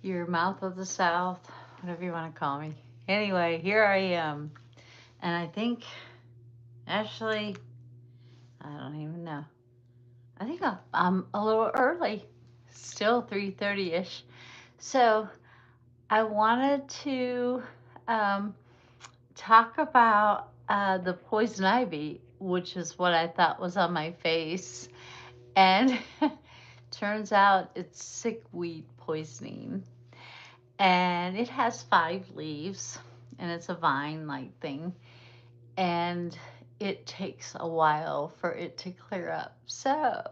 your mouth of the South, whatever you want to call me. Anyway, here I am. And I think, actually, I don't even know. I think I'm a little early. Still 3:30ish. So I wanted to um, talk about the poison ivy, which is what I thought was on my face. And turns out it's sickweed poisoning. And it has 5 leaves, and it's a vine like thing. And it takes a while for it to clear up. So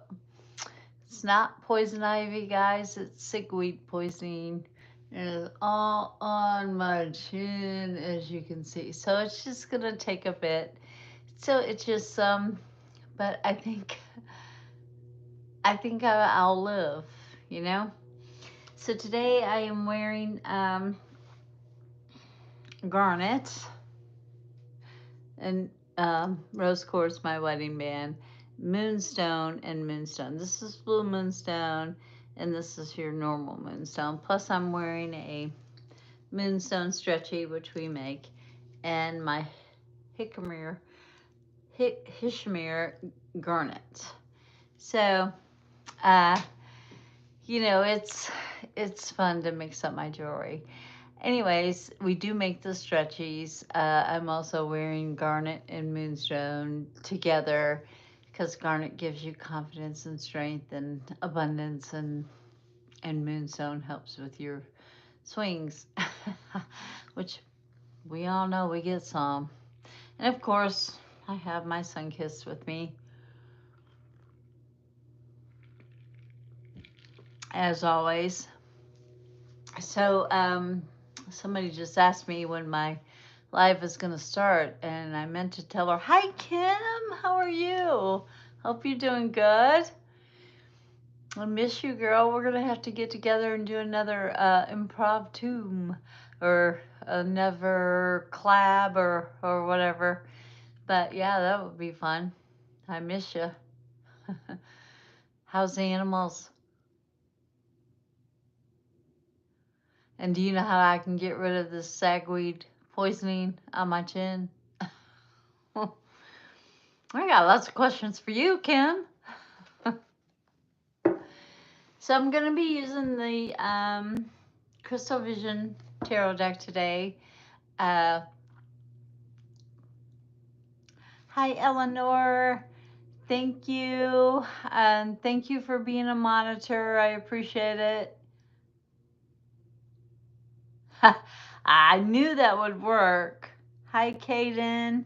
it's not poison ivy, guys, it's sickweed poisoning. And it's all on my chin, as you can see. So it's just gonna take a bit. So it's just but I'll live, you know. So today I am wearing garnet and rose quartz, my wedding band, moonstone, and moonstone. This is blue moonstone, and this is your normal moonstone. Plus, I'm wearing a moonstone stretchy, which we make, and my Hikmere, Hishmere garnet. So, uh, it's fun to mix up my jewelry. Anyways, we do make the stretchies. I'm also wearing garnet and moonstone together because garnet gives you confidence and strength and abundance, and moonstone helps with your swings, which we all know we get some. And of course, I have my sun kiss with me, as always. So, somebody just asked me when my live is going to start, and I meant to tell her, "Hi, Kim, how are you? Hope you're doing good. I miss you, girl. We're going to have to get together and do another improv tomb or another collab or whatever. But yeah, that would be fun. I miss you. How's the animals? And do you know how I can get rid of this sagweed poisoning on my chin? I got lots of questions for you, Kim. So I'm going to be using the Crystal Vision Tarot deck today. Uh, Hi, Eleanor. Thank you. And thank you for being a monitor. I appreciate it. I knew that would work. Hi, Kaden.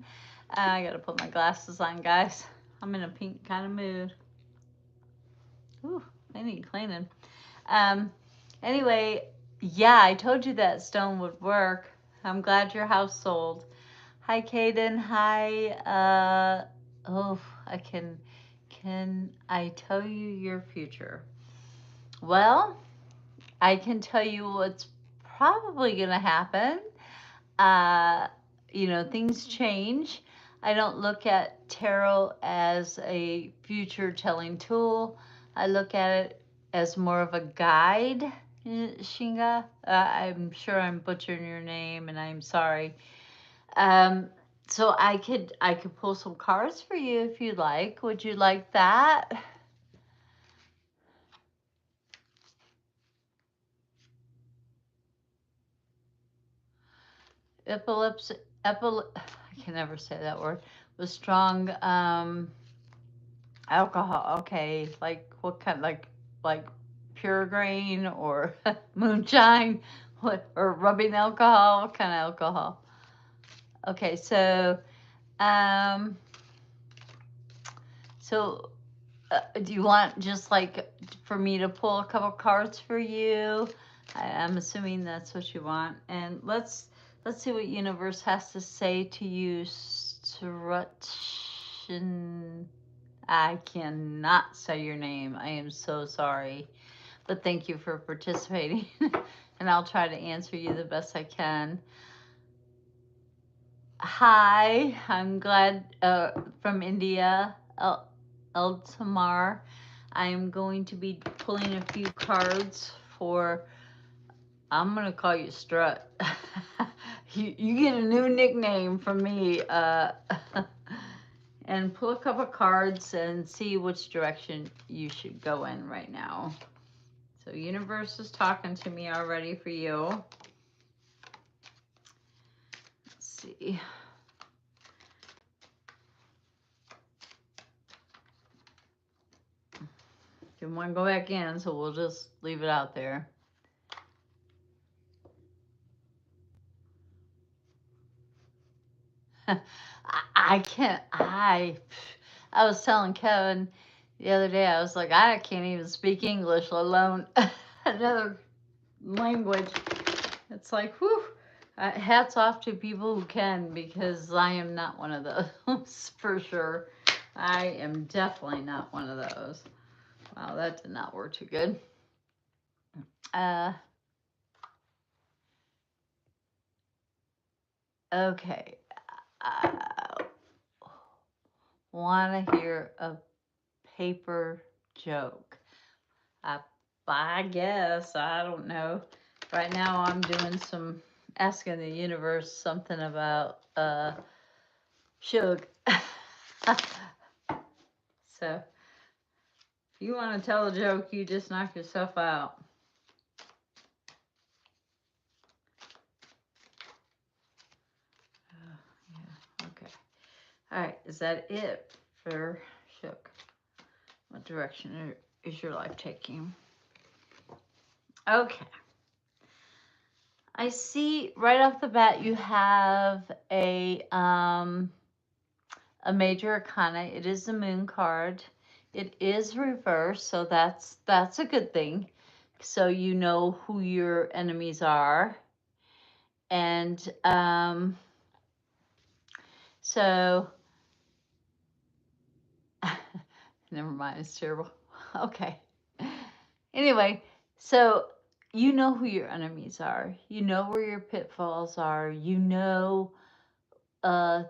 I got to put my glasses on, guys. I'm in a pink kind of mood. Ooh, they need cleaning. Um, anyway, yeah, I told you that stone would work. I'm glad your house sold. Hi, Kaden. Hi. Oh, I can I tell you your future? Well, I can tell you what's probably going to happen. Uh, things change. I don't look at tarot as a future telling tool. I look at it as more of a guide, Shinga. I'm sure I'm butchering your name, and I'm sorry. Um, so I could pull some cards for you if you'd like. Would you like that? Epilepsy, I can never say that word. With strong alcohol. Okay, like what kind? Like pure grain or moonshine? What, or rubbing alcohol? What kind of alcohol? Okay, um, so do you want just like for me to pull a couple cards for you? I'm assuming that's what you want. And let's see what universe has to say to you, Strutchen. I cannot say your name. I am so sorry. But thank you for participating. And I'll try to answer you the best I can. Hi, I'm glad from India, El Tamar. I'm going to be pulling a few cards for I'm gonna call you Strut. You get a new nickname from me. And pull a couple cards and see which direction you should go in right now. So universe is talking to me already for you. Let's see. Didn't want to go back in, so we'll just leave it out there. I can't. I was telling Kevin the other day. I was like, I can't even speak English, let alone another language. It's like, whew. Hats off to people who can, because I am not one of those for sure. I am definitely not one of those. Wow, that did not work too good. Okay. I want to hear a paper joke. I guess. I don't know. Right now I'm doing some asking the universe something about Suge. So if you want to tell a joke, you just knock yourself out. Yeah, okay. All right, is that it for Shook? What direction is your life taking? Okay. I see right off the bat you have a major arcana. It is the moon card. It is reversed, so that's a good thing. So you know who your enemies are. And so never mind, it's terrible. Okay. Anyway, so you know who your enemies are. You know where your pitfalls are. You know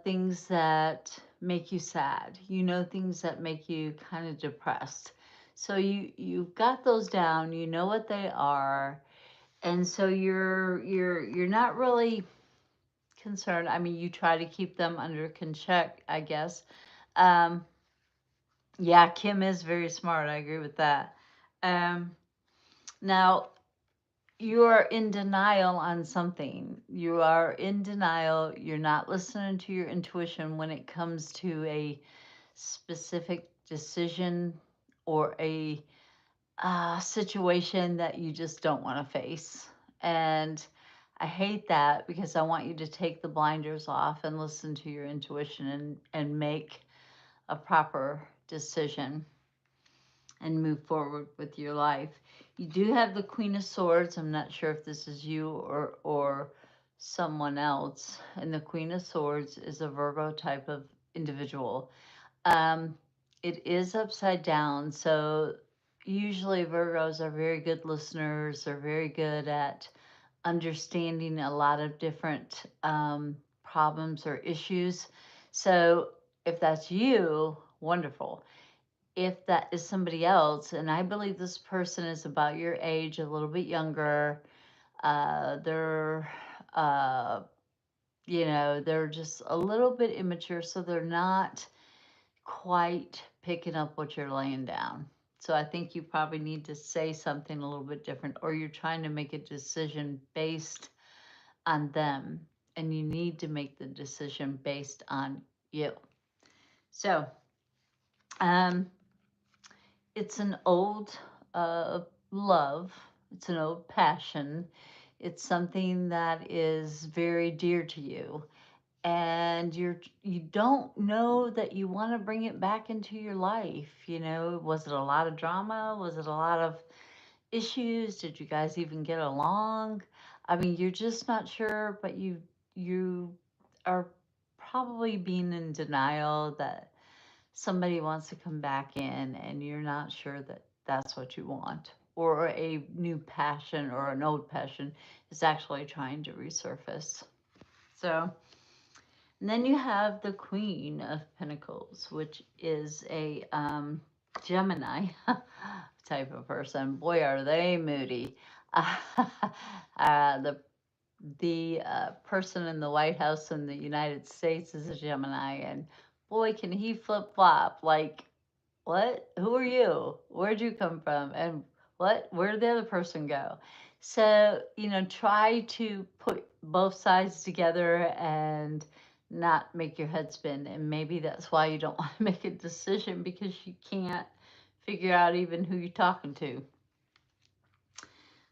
things that make you sad. You know things that make you kind of depressed. So you've got those down. You know what they are, and so you're not really concerned. I mean, you try to keep them under check, I guess. Um, yeah, Kim is very smart. I agree with that. Um, now you are in denial on something. You are in denial. You're not listening to your intuition when it comes to a specific decision or a situation that you just don't want to face. And I hate that, because I want you to take the blinders off and listen to your intuition and make a proper decision and move forward with your life. You do have the Queen of Swords. I'm not sure if this is you or someone else. And the Queen of Swords is a Virgo type of individual. It is upside down, so usually Virgos are very good listeners. They're very good at understanding a lot of different problems or issues. So if that's you, wonderful. If that is somebody else, and I believe this person is about your age, a little bit younger, they're, they're just a little bit immature, so they're not quite picking up what you're laying down. So I think you probably need to say something a little bit different, or you're trying to make a decision based on them, and you need to make the decision based on you. So, it's an old love. It's an old passion. It's something that is very dear to you, and you don't know that you want to bring it back into your life. Was it a lot of drama? Was it a lot of issues? Did you guys even get along? I mean, you're just not sure, but you are probably being in denial that somebody wants to come back in, and you're not sure that that's what you want, or a new passion or an old passion is actually trying to resurface. So, and then you have the Queen of Pentacles, which is a Gemini type of person. Boy, are they moody. The person in the White House in the United States is a Gemini, and boy, can he flip flop. Like, what? Who are you? Where'd you come from? And what? Where did the other person go? So, try to put both sides together and not make your head spin. And maybe that's why you don't want to make a decision, because you can't figure out even who you're talking to.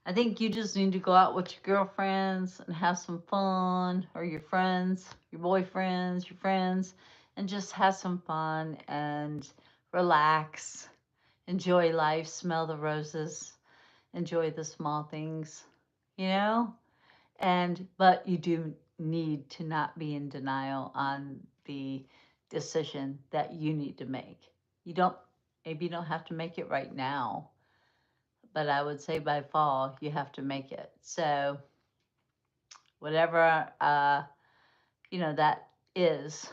I think you just need to go out with your girlfriends and have some fun, or your friends, your boyfriends, your friends, and just have some fun and relax, enjoy life, smell the roses, enjoy the small things, you know? But you do need to not be in denial on the decision that you need to make. You don't, maybe you don't have to make it right now, but I would say by fall you have to make it. So whatever that is,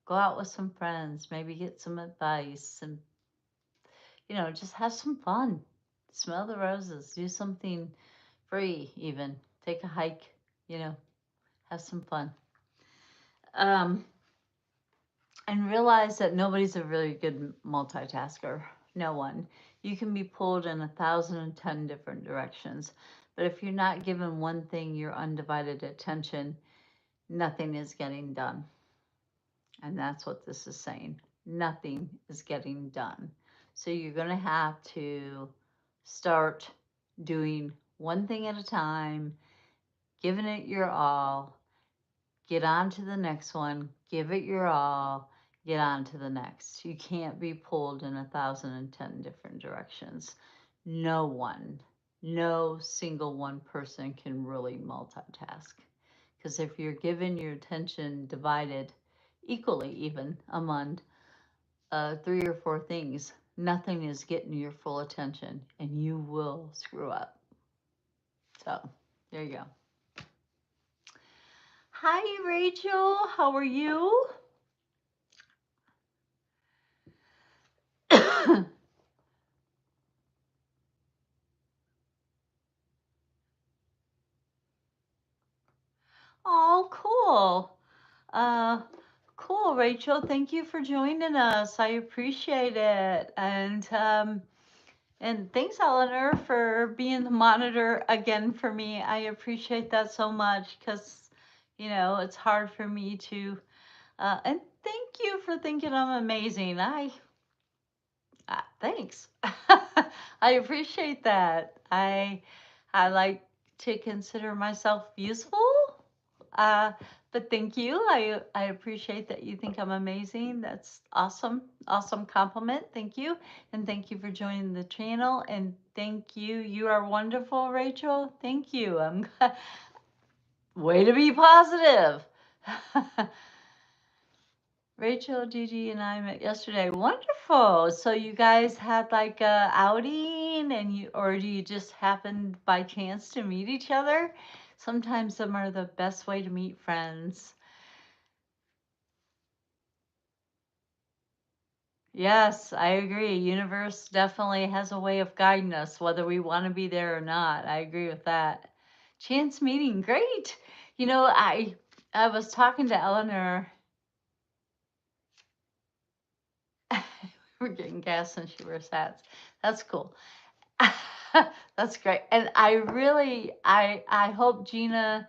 go out with some friends, maybe get some advice, and just have some fun. Smell the roses, do something free, even take a hike, you know, have some fun. Um, and realize that nobody's a really good multitasker. No one. You can be pulled in 1,010 different directions, but if you're not given one thing your undivided attention, nothing is getting done. And that's what this is saying. Nothing is getting done. So you're going to have to start doing one thing at a time, giving it your all, get on to the next one, give it your all, get on to the next. You can't be pulled in 1,010 different directions. No one, no single one person can really multitask. Because if you're given your attention divided equally, even among 3 or 4 things, nothing is getting your full attention, and you will screw up. So, there you go. Hi, Rachel. How are you? Oh, cool. Uh, cool, Rachel. Thank you for joining us. I appreciate it. And thanks, Eleanor, for being the monitor again for me. I appreciate that so much, because, it's hard for me to. And thank you for thinking I'm amazing. Thanks. I appreciate that. I like to consider myself useful. Uh, but thank you. I appreciate that you think I'm amazing. That's awesome. Awesome compliment. Thank you. And thank you for joining the channel. And thank you. You are wonderful, Rachel. Thank you. Way to be positive. Rachel, Gigi, and I met yesterday. Wonderful. So you guys had like a outing, or do you just happen by chance to meet each other? Sometimes them are the best way to meet friends. Yes, I agree. Universe definitely has a way of guiding us, whether we want to be there or not. I agree with that. Chance meeting, great. I was talking to Eleanor. We're getting gas and she wears hats. That's cool. That's great. And I hope Gina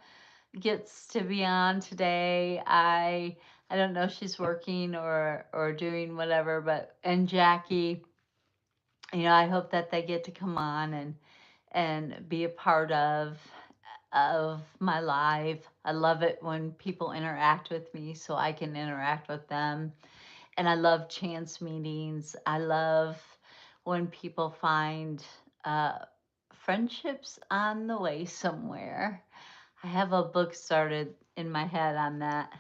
gets to be on today. I don't know if she's working or doing whatever, and Jackie, I hope that they get to come on and be a part of my live. I love it when people interact with me so I can interact with them. And I love chance meetings. I love when people find uh, friendships on the way somewhere. I have a book started in my head on that.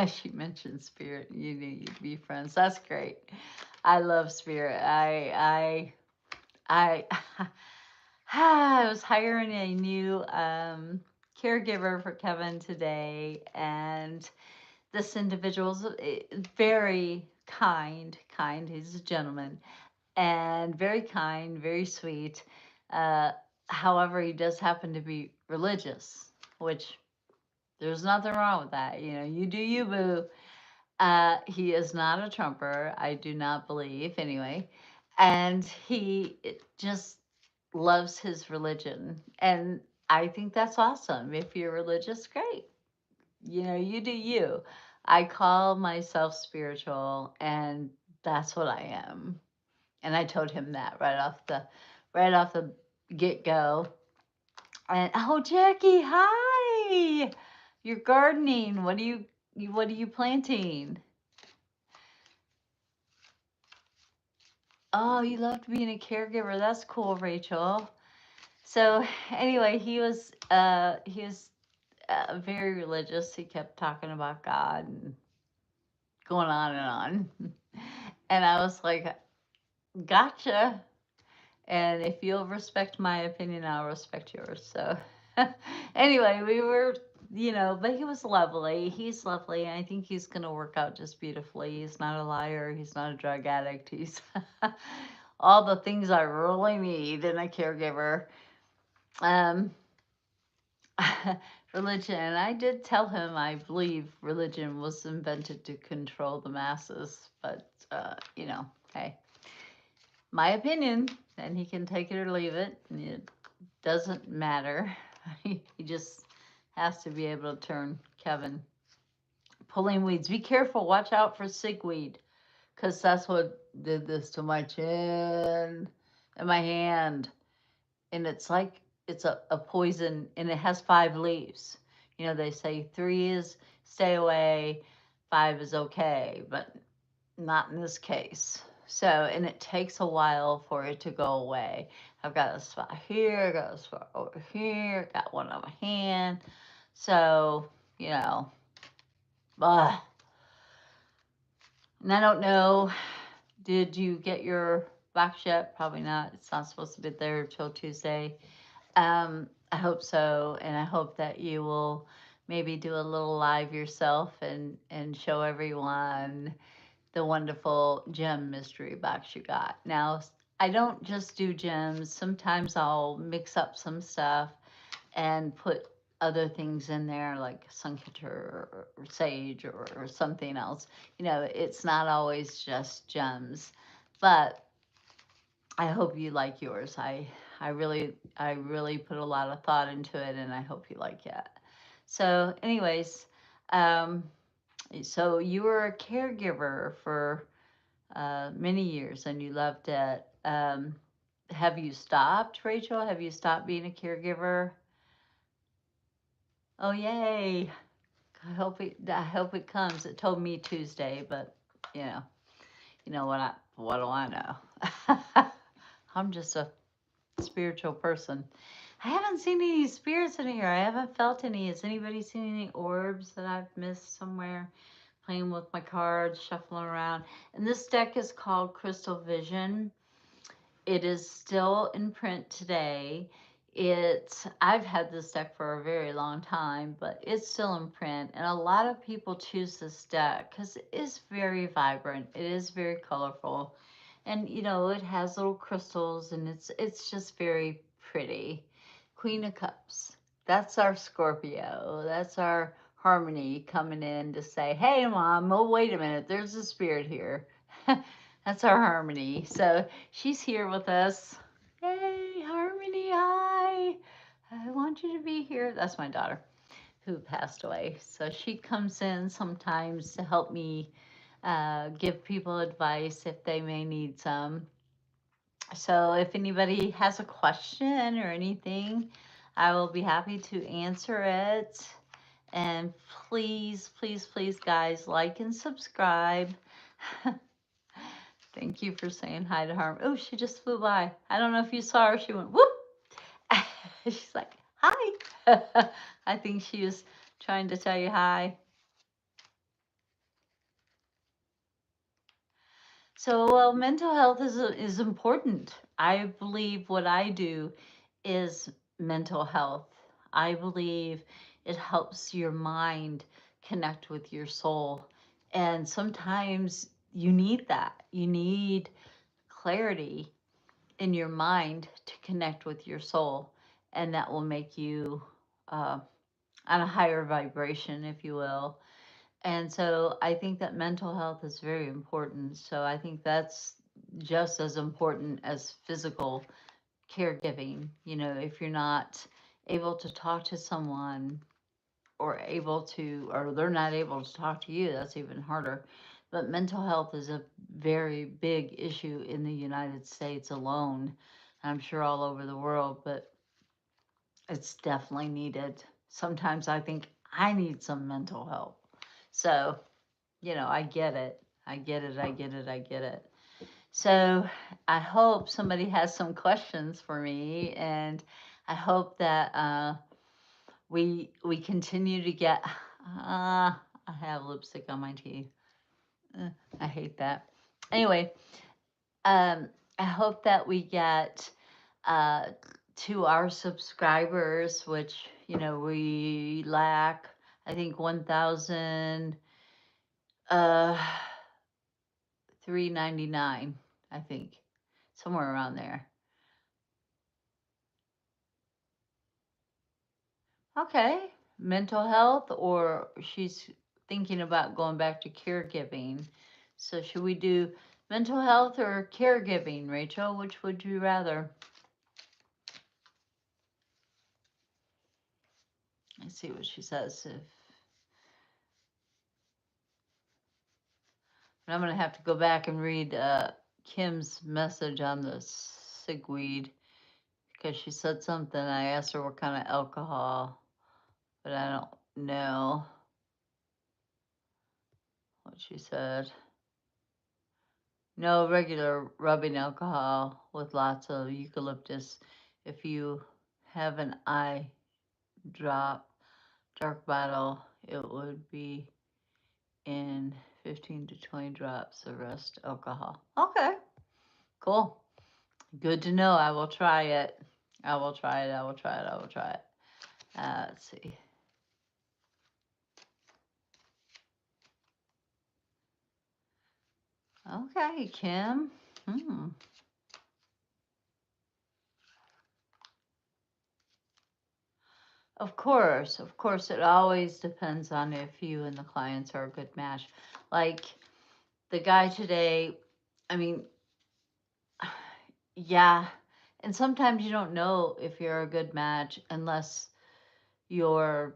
She mentioned spirit. You need to be friends. That's great. I love spirit. I I was hiring a new caregiver for Kevin today, and this individual's very kind. He's a gentleman, and very kind, very sweet. Uh, However, he does happen to be religious, which there's nothing wrong with that. You know, you do you, boo. He is not a Trumper, I do not believe, anyway. And he just loves his religion. And I think that's awesome. If you're religious, great. You know, you do you. I call myself spiritual, and that's what I am. And I told him that right off the get go. And oh, Jackie, hi. You're gardening. What are you planting? Oh, you loved being a caregiver. That's cool, Rachel. So anyway, he was very religious. He kept talking about God and going on and on. And I was like, gotcha. And if you'll respect my opinion, I'll respect yours. So anyway, we were, but he was lovely. He's lovely. I think he's going to work out just beautifully. He's not a liar. He's not a drug addict. He's all the things I really need in a caregiver. Um, religion. And I did tell him I believe religion was invented to control the masses. But, hey, my opinion, and he can take it or leave it. It doesn't matter. He just has to be able to turn Kevin. Pulling weeds. Be careful. Watch out for sickweed. Because that's what did this to my chin and my hand. And it's like it's a poison, and it has 5 leaves. They say 3 is stay away, 5 is okay, but not in this case. So, and it takes a while for it to go away. I've got a spot here, got a spot over here, got one on my hand. So, you know, ugh. And I don't know, did you get your box yet? Probably not. It's not supposed to be there till Tuesday. I hope so, and I hope that you will maybe do a little live yourself and show everyone the wonderful gem mystery box you got. Now, I don't just do gems. Sometimes I'll mix up some stuff and put other things in there like sunkitter or sage or something else. It's not always just gems, but I hope you like yours. I really put a lot of thought into it, and I hope you like it. So, anyways, um, so you were a caregiver for many years, and you loved it. Have you stopped, Rachel? Have you stopped being a caregiver? Oh, yay! I hope it comes. It told me Tuesday, but you know, what do I know? I'm just a spiritual person. I haven't seen any spirits in here. I haven't felt any. Has anybody seen any orbs that I've missed somewhere? Playing with my cards, shuffling around. And this deck is called Crystal Vision. It is still in print today. I've had this deck for a very long time, but it's still in print. And a lot of people choose this deck because it is very vibrant. It is very colorful. And it has little crystals, and it's just very pretty. Queen of Cups. That's our Scorpio. That's our Harmony coming in to say, "Hey, Mom, oh, wait a minute. There's a spirit here." That's our Harmony. So she's here with us. Hey, Harmony, hi. I want you to be here. That's my daughter who passed away. So she comes in sometimes to help me give people advice if they may need some. So if anybody has a question or anything, I will be happy to answer it. And please, please, please, guys, like and subscribe. Thank you for saying hi to Harm. Oh, she just flew by. I don't know if you saw her. She went whoop. She's like, hi. I think she was trying to tell you hi. So, well, mental health is important. I believe what I do is mental health. I believe it helps your mind connect with your soul. And sometimes you need that. You need clarity. in your mind to connect with your soul, and that will make you on a higher vibration, if you will. And so I think that mental health is very important. So I think that's just as important as physical caregiving. If you're not able to talk to someone, or they're not able to talk to you, that's even harder. But mental health is a very big issue in the United States alone. I'm sure all over the world, but it's definitely needed. Sometimes I think I need some mental help. So, I get it. I get it. I get it. I get it. So, I hope somebody has some questions for me, and I hope that we continue to get. I have lipstick on my teeth. I hate that. Anyway, I hope that we get uh, to our subscribers, which we lack. I think 1,000. 399, I think, somewhere around there. Okay, mental health, or she's thinking about going back to caregiving. So should we do mental health or caregiving, Rachel? Which would you rather? Let's see what she says. I'm going to have to go back and read Kim's message on the sigweed, because she said something. I asked her what kind of alcohol, but I don't know what she said. No regular rubbing alcohol with lots of eucalyptus. If you have an eye drop, dark bottle, it would be in 15 to 20 drops, the rest alcohol. Okay, cool. Good to know. I will try it. I will try it. I will try it. I will try it. Let's see. Okay, Kim. Of course, it always depends on if you and the clients are a good match. Like the guy today, I mean, yeah, and sometimes you don't know if you're a good match unless you're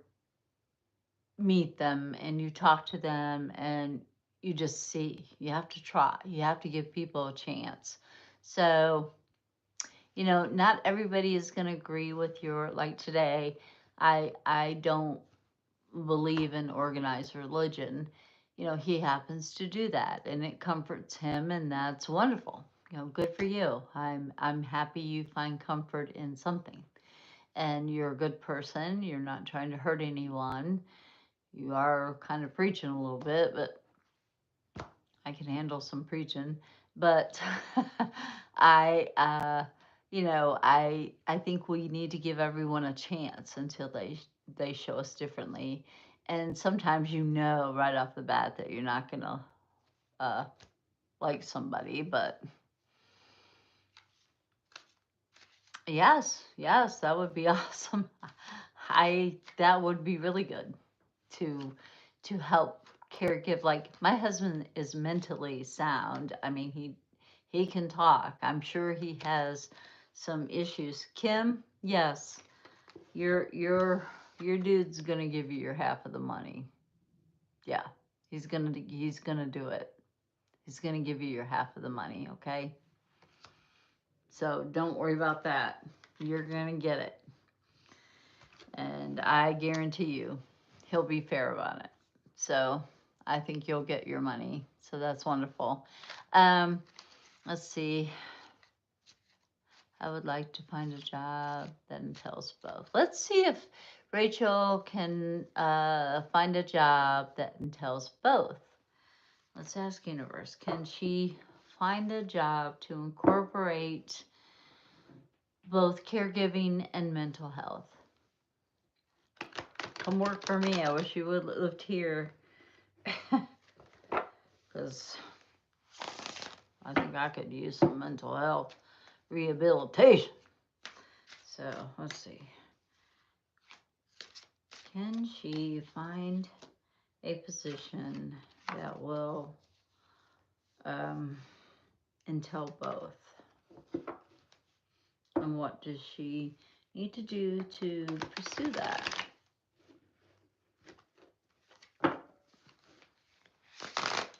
meet them and you talk to them and you just see. You have to try. You have to give people a chance. So, not everybody is going to agree with your, like today, I don't believe in organized religion. He happens to do that and it comforts him, and that's wonderful. Good for you. I'm happy you find comfort in something. And you're a good person. You're not trying to hurt anyone. You are kind of preaching a little bit, but I can handle some preaching. But I I think we need to give everyone a chance until they show us differently. And sometimes right off the bat that you're not gonna uh, like somebody, but yes, that would be awesome. That would be really good to help caregive. Like my husband is mentally sound. I mean, he can talk. I'm sure he has some issues. Kim, yes, your dude's gonna give you your half of the money. Yeah, he's gonna do it. He's gonna give you your half of the money. Okay, so don't worry about that. You're gonna get it, and I guarantee you, he'll be fair about it. So I think you'll get your money. So that's wonderful. Let's see. I would like to find a job that entails both. Let's see if Rachel can find a job that entails both. Let's ask Universe, can she find a job to incorporate both caregiving and mental health? Come work for me. I wish you would have lived here. Because I think I could use some mental health. rehabilitation. So let's see. Can she find a position that will entail both? And what does she need to do to pursue that?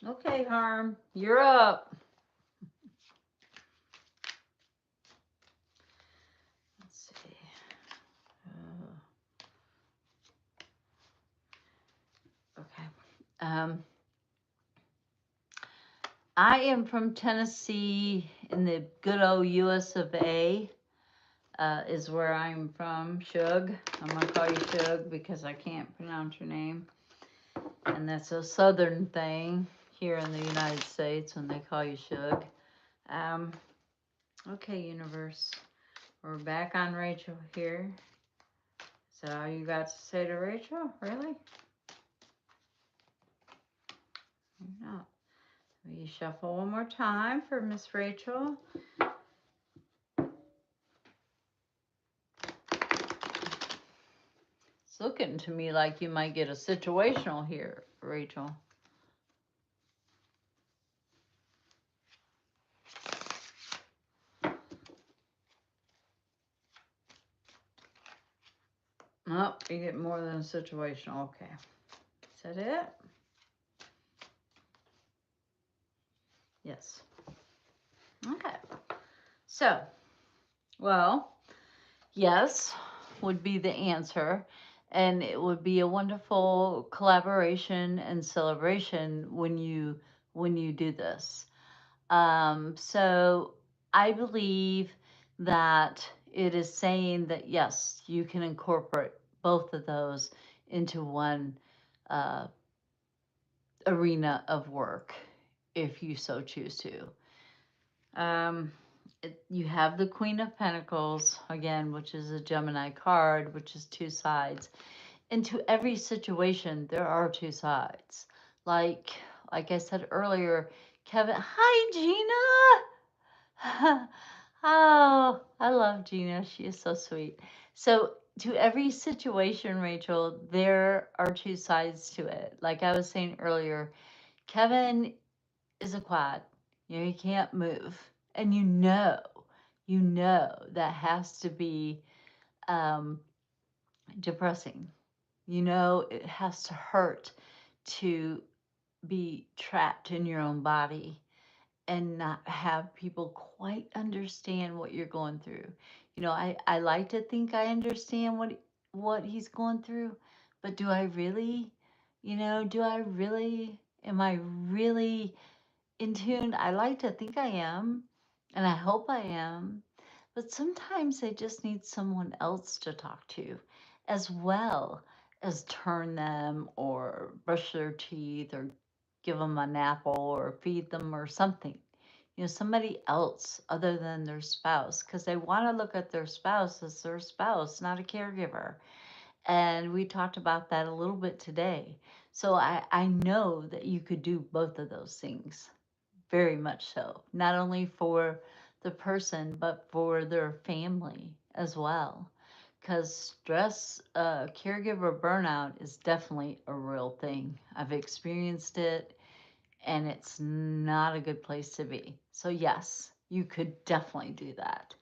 Okay, Harm, you're up. Let's see. Okay. I am from Tennessee in the good old US of A. Is where I'm from, Shug. I'm going to call you Shug because I can't pronounce your name. And that's a southern thing here in the United States when they call you Shug. Okay, universe. We're back on Rachel here. Is that all you got to say to Rachel? Really? No. We shuffle one more time for Miss Rachel. It's looking to me like you might get a situational here, Rachel. Oh, you get more than a situational. Okay. Is that it? Yes. Okay. So, well, yes would be the answer. And it would be a wonderful collaboration and celebration when you do this. So I believe that it is saying that yes, you can incorporate both of those into one uh, arena of work if you so choose to. You have the Queen of Pentacles, again, which is a Gemini card, which is two sides. And to every situation, there are two sides. Like I said earlier, Kevin, hi, Gina. Oh, I love Gina. She is so sweet. So to every situation, Rachel, there are two sides to it. Like I was saying earlier, Kevin is a quad. He can't move. And that has to be depressing. It has to hurt to be trapped in your own body and not have people quite understand what you're going through. I like to think I understand what he's going through, but do I really? Am I really in tune? I like to think I am, and I hope I am, but sometimes they just need someone else to talk to, as well as turn them or brush their teeth or give them an apple or feed them or something. Somebody else other than their spouse, because they want to look at their spouse as their spouse, not a caregiver. And we talked about that a little bit today. So I know that you could do both of those things, very much so, not only for the person, but for their family as well. Because stress, caregiver burnout is definitely a real thing. I've experienced it, and it's not a good place to be. So, yes, you could definitely do that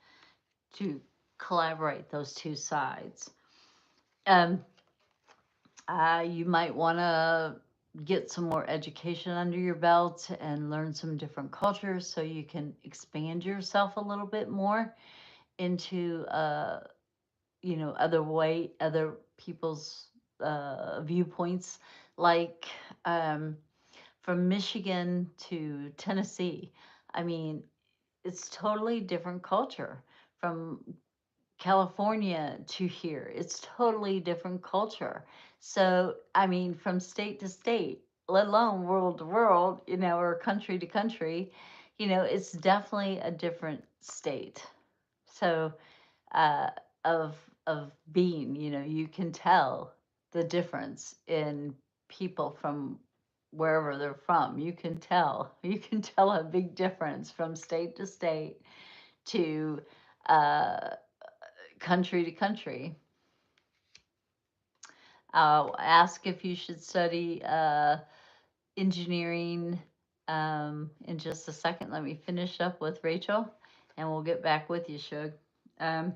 to collaborate those two sides. Um, you might want to get some more education under your belt and learn some different cultures so you can expand yourself a little bit more into other people's viewpoints, like from Michigan to Tennessee. I mean, it's totally different culture. From California to here, it's totally different culture. So, I mean, from state to state, let alone world to world, or country to country, it's definitely a different state. So, uh, of being, you can tell the difference in people from wherever they're from. You can tell a big difference from state to state, to country to country. I'll ask if you should study engineering in just a second. Let me finish up with Rachel and we'll get back with you, Shug. Um,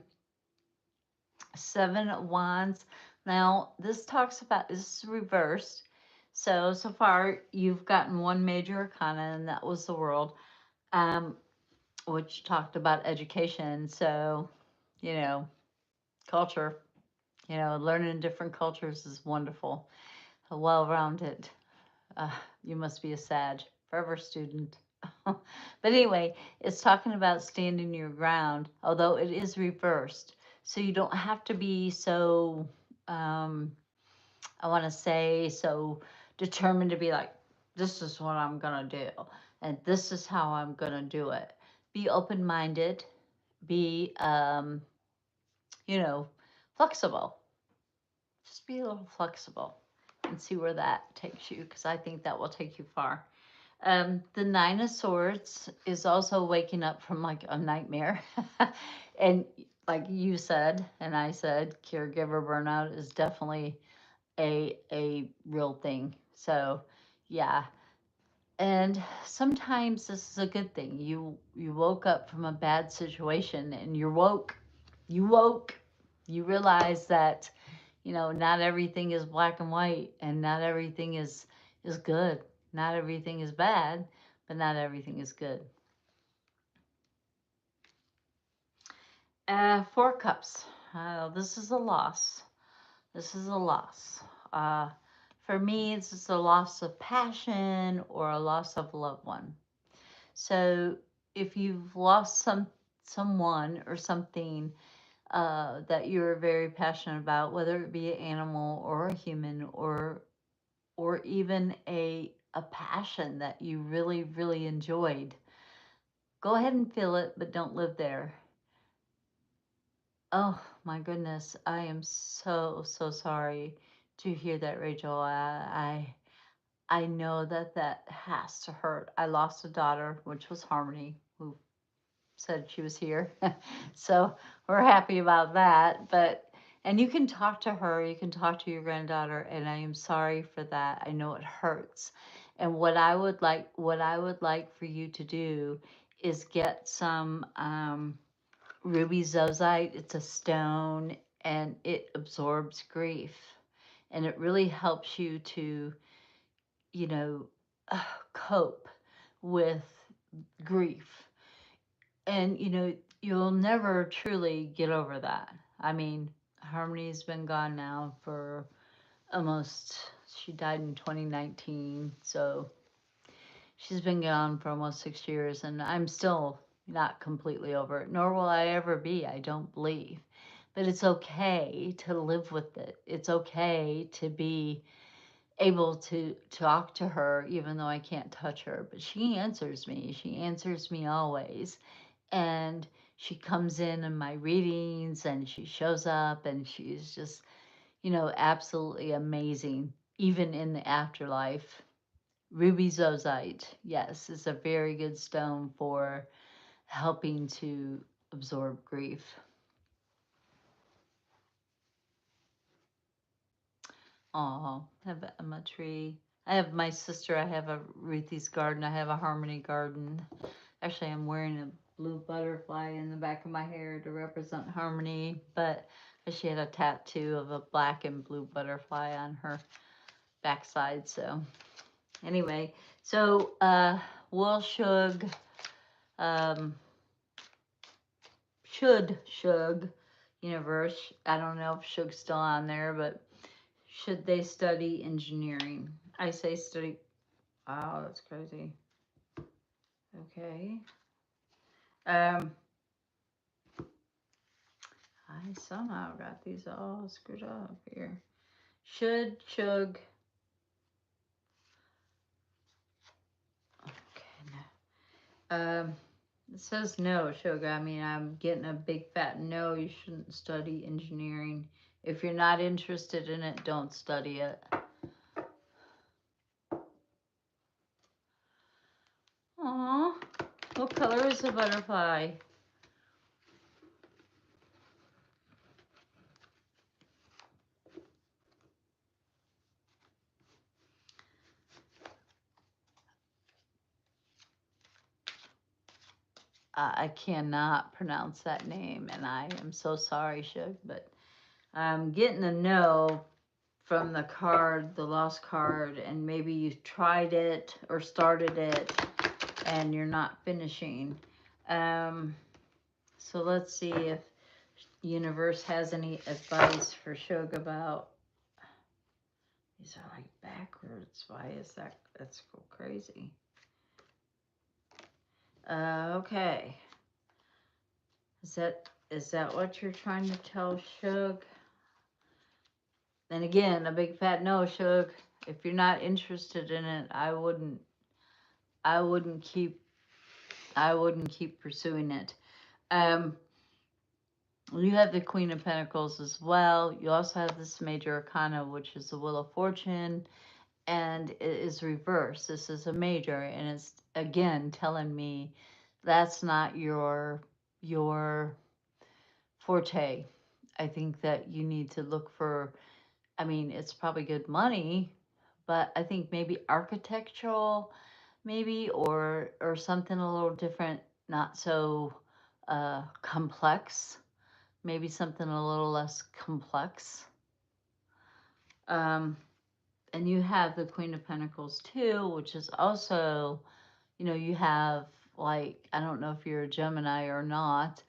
Seven of Wands. Now, this talks about, this is reversed. So far, you've gotten one major arcana, and that was the world, which talked about education. So, you know, culture, learning different cultures is wonderful. Well-rounded. You must be a Sag, forever student. But anyway, it's talking about standing your ground, although it is reversed. So you don't have to be so, I want to say, so determined to be like, this is what I'm going to do, and this is how I'm going to do it. Be open-minded, be, flexible. Just be a little flexible and see where that takes you, because I think that will take you far. The Nine of Swords is also waking up from like a nightmare. And like you said, and I said, caregiver burnout is definitely a real thing. So yeah. And sometimes this is a good thing. You woke up from a bad situation and you're woke. You woke. You realize that, not everything is black and white, and not everything is good. Not everything is bad, but not everything is good. Four Cups. This is a loss. This is a loss. For me, it's just a loss of passion or a loss of a loved one. So if you've lost someone or something that you're very passionate about, whether it be an animal or a human or even a passion that you really, really enjoyed, go ahead and feel it, but don't live there. Oh my goodness, I am so, so sorry to hear that, Rachel. I know that has to hurt. I lost a daughter, which was Harmony, who said she was here. So we're happy about that. And you can talk to her, you can talk to your granddaughter, and I am sorry for that. I know it hurts. And what I would like for you to do is get some ruby zozite. It's a stone and it absorbs grief. And it really helps you to, you know, cope with grief. And, you'll never truly get over that. I mean, Harmony's been gone now for she died in 2019. So she's been gone for almost 6 years, and I'm still not completely over it, nor will I ever be, I don't believe. But it's okay to live with it. It's okay to be able to talk to her, even though I can't touch her. But she answers me. She answers me always. And she comes in my readings and she shows up and she's just, absolutely amazing, even in the afterlife. Ruby Zozite, yes, is a very good stone for helping to absorb grief. Oh, I have a tree. I have my sister, I have a Ruthie's garden, I have a Harmony garden. Actually, I'm wearing a blue butterfly in the back of my hair to represent Harmony, but she had a tattoo of a black and blue butterfly on her backside. So anyway, so will Shug, Shug Universe, I don't know if Shug's still on there, but should they study engineering? I say study. Wow, that's crazy. Okay. I somehow got these all screwed up here. Should Shug. Okay, no. It says no, Shug. I mean, I'm getting a big fat no. You shouldn't study engineering. If you're not interested in it, don't study it. Aww. What color is the butterfly? I cannot pronounce that name, and I am so sorry, Shug, but I'm getting a no from the card, the lost card, and maybe you tried it or started it and you're not finishing. So let's see if universe has any advice for Shug about. These are like backwards. Why is that? That's so crazy. Okay. Is that what you're trying to tell Shug? And again, a big fat no, Shug. If you're not interested in it, I wouldn't keep pursuing it. You have the Queen of Pentacles as well. You also have this Major Arcana, which is the Wheel of Fortune, and it is reversed. This is a major, and it's again telling me that's not your forte. I think that you need to look for, I mean, it's probably good money, but I think maybe architectural, maybe, or something a little different, not so complex. Maybe something a little less complex. And you have the Queen of Pentacles too, which is also, you have, like, I don't know if you're a Gemini or not,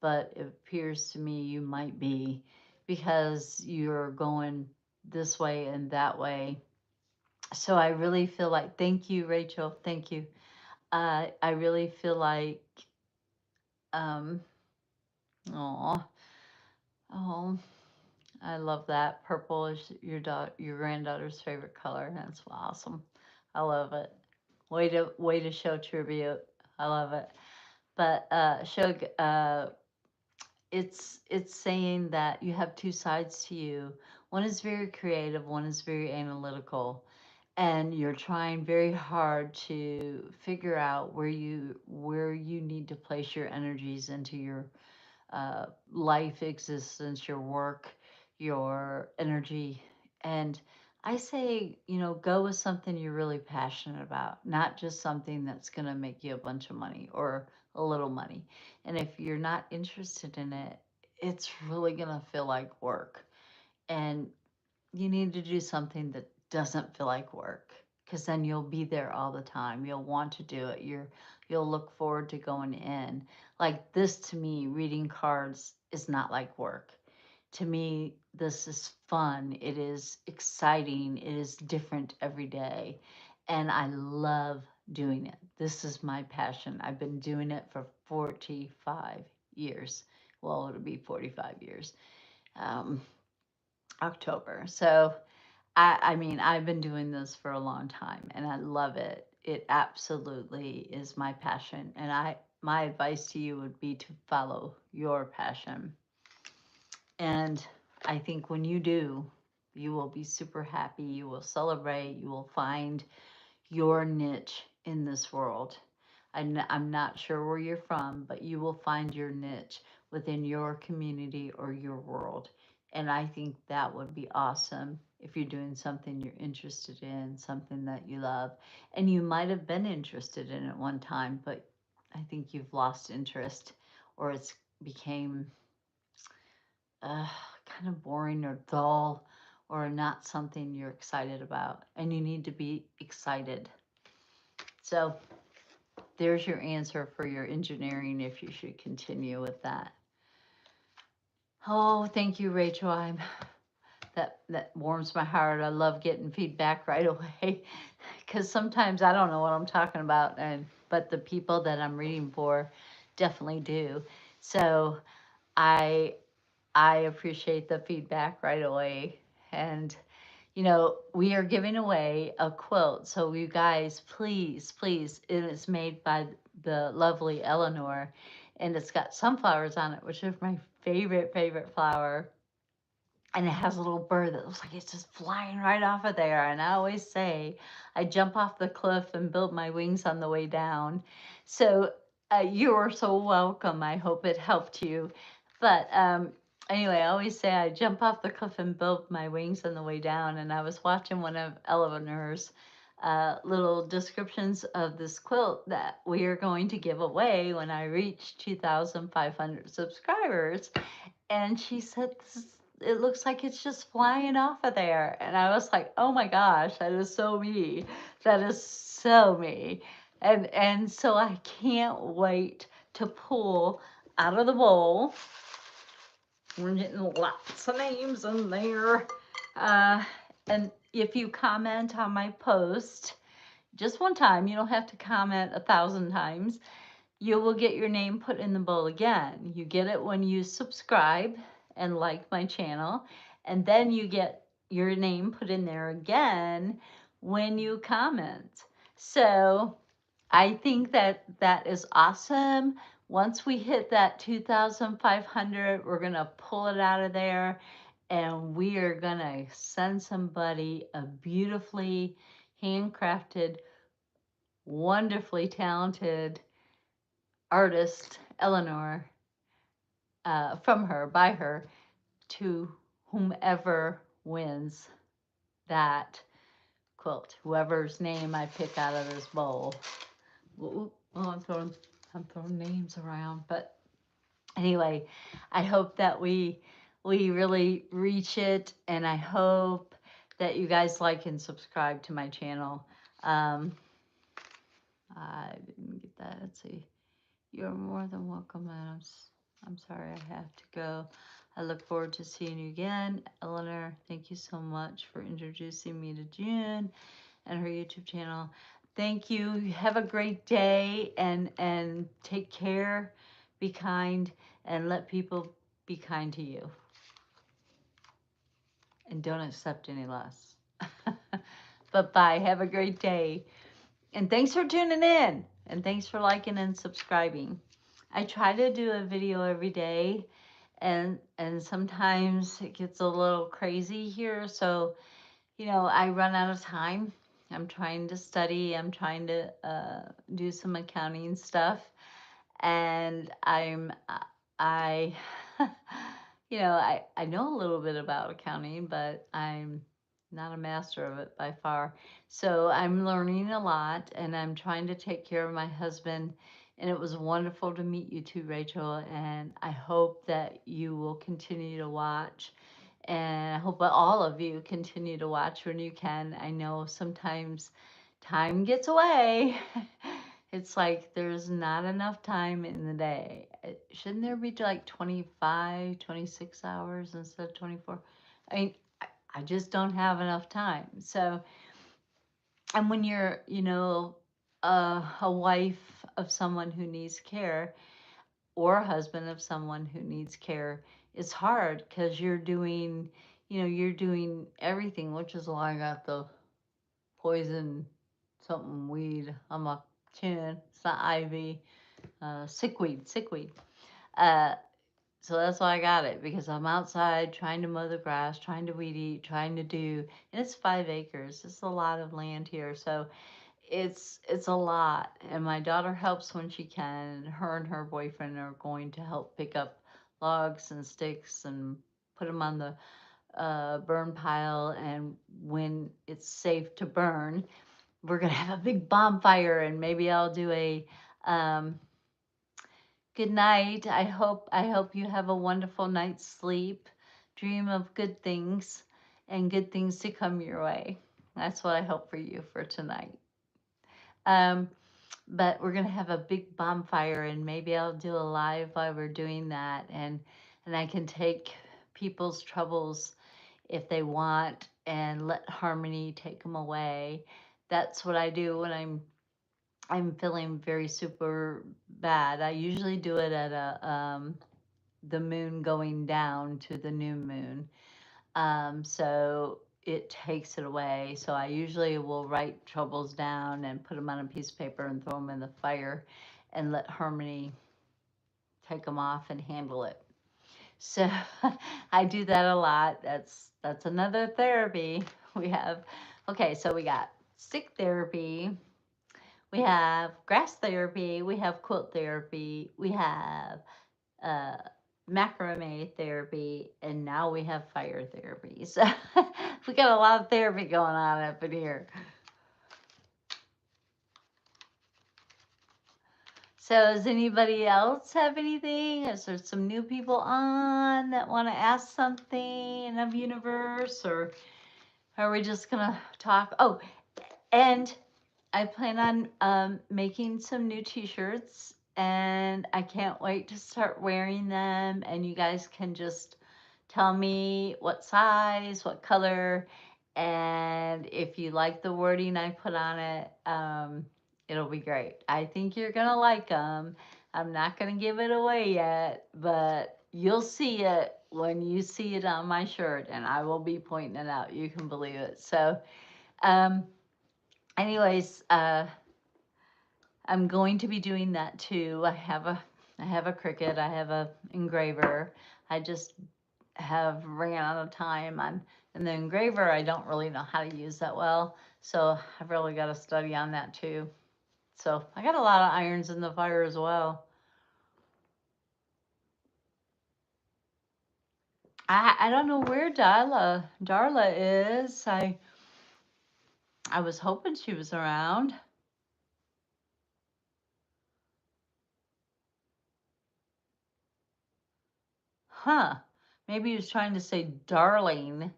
but it appears to me you might be, because you're going this way and that way. So I really feel like, thank you, Rachel, thank you. I really feel like, oh, oh, I love that. Purple is your granddaughter's favorite color. That's awesome. I love it. Way to show tribute. I love it. But Shug, it's saying that you have two sides to you. One is very creative, one is very analytical, and you're trying very hard to figure out where you need to place your energies into your life, existence, your work, your energy. And I say, go with something you're really passionate about, not just something that's going to make you a bunch of money or a little money. And if you're not interested in it, it's really going to feel like work. And you need to do something that doesn't feel like work, because then you'll be there all the time. You'll want to do it. You'll look forward to going in. Like this, to me, reading cards is not like work. To me, this is fun. It is exciting. It is different every day. And I love doing it. This is my passion. I've been doing it for 45 years. Well, it'll be 45 years. Um, October. So I mean, I've been doing this for a long time and I love it. It absolutely is my passion. And my advice to you would be to follow your passion. And I think when you do, you will be super happy. You will celebrate. You will find your niche in this world. I'm not sure where you're from, but you will find your niche within your community or your world. And I think that would be awesome if you're doing something you're interested in, something that you love. And you might have been interested in it one time, but I think you've lost interest, or it's became kind of boring or dull, or not something you're excited about. And you need to be excited. So there's your answer for your engineering, if you should continue with that. Oh, thank you, Rachel. That warms my heart. I love getting feedback right away, because sometimes I don't know what I'm talking about, but the people that I'm reading for definitely do. So I appreciate the feedback right away. And we are giving away a quilt. So you guys, please, please, it is made by the lovely Eleanor, and it's got sunflowers on it, which is my favorite flower. And it has a little bird that looks like it's just flying right off of there. And I always say, I jump off the cliff and build my wings on the way down. So you are so welcome. I hope it helped you. But anyway, I always say I jump off the cliff and build my wings on the way down. And I was watching one of Eleanor's little descriptions of this quilt that we are going to give away when I reach 2,500 subscribers. And she said, it looks like it's just flying off of there. And I was like, oh my gosh, that is so me. That is so me. And so I can't wait to pull out of the bowl. We're getting lots of names in there. Uh, and if you comment on my post, just one time, you don't have to comment 1,000 times, you will get your name put in the bowl again. You get it when you subscribe and like my channel, and then you get your name put in there again when you comment. So I think that that is awesome. Once we hit that 2,500, we're going to pull it out of there and we are going to send somebody a beautifully handcrafted, wonderfully talented artist, Eleanor, from her, by her, to whomever wins that quilt, whoever's name I pick out of this bowl. Oh, I'm throwing names around, but anyway, I hope that we really reach it, and I hope that you guys like and subscribe to my channel. I didn't get that. Let's see. You're more than welcome, and I'm sorry I have to go. I look forward to seeing you again. Eleanor, thank you so much for introducing me to June and her YouTube channel. Thank you. Have a great day and take care. Be kind and let people be kind to you. And don't accept any less. But bye. Have a great day. And thanks for tuning in. And thanks for liking and subscribing. I try to do a video every day, and sometimes it gets a little crazy here. So, you know, I run out of time. I'm trying to study. I'm trying to do some accounting stuff, and I, you know, I know a little bit about accounting, but I'm not a master of it by far. So I'm learning a lot, and I'm trying to take care of my husband. And it was wonderful to meet you too, Rachel. And I hope that you will continue to watch. And I hope that all of you continue to watch when you can. I know sometimes time gets away. It's like there's not enough time in the day. Shouldn't there be like 25, 26 hours instead of 24? I mean, I just don't have enough time. So, and when you're, you know, a wife of someone who needs care or a husband of someone who needs care, it's hard because you're doing, you know, you're doing everything, which is why I got the poison something weed on my chin. It's not ivy, sickweed. Uh, so that's why I got it, because I'm outside trying to mow the grass, trying to weed eat, trying to do, and it's 5 acres. It's a lot of land here, so it's a lot. And my daughter helps when she can. Her and her boyfriend are going to help pick up logs and sticks and put them on the burn pile. And when it's safe to burn, we're gonna have a big bonfire, and maybe I'll do a good night. I hope you have a wonderful night's sleep. Dream of good things and good things to come your way. That's what I hope for you for tonight. Um, but we're gonna have a big bonfire, and maybe I'll do a live while we're doing that, and I can take people's troubles if they want and let harmony take them away. That's what I do when I'm feeling very super bad. I usually do it at the moon going down to the new moon. So it takes it away. So I usually will write troubles down and put them on a piece of paper and throw them in the fire and let harmony take them off and handle it. So I do that a lot. That's another therapy we have. Okay, so we got stick therapy, we have grass therapy, we have quilt therapy, we have uh, macrame therapy, and now we have fire therapy. So we got a lot of therapy going on up in here. So does anybody else have anything? Is there some new people on that want to ask something of universe, or are we just gonna talk? Oh, and I plan on making some new t-shirts, and I can't wait to start wearing them, and you guys can just tell me what size, what color, and if you like the wording I put on it, it'll be great. I think you're gonna like them. I'm not gonna give it away yet, but you'll see it when you see it on my shirt, and I will be pointing it out. You can believe it. So, um, anyways, I'm going to be doing that too. I have a Cricut, I have a engraver. I just have ran out of time on, and the engraver I don't really know how to use that well. So I've really got to study on that too. So I got a lot of irons in the fire as well. I don't know where Darla is. I was hoping she was around. Huh. Maybe he was trying to say darling.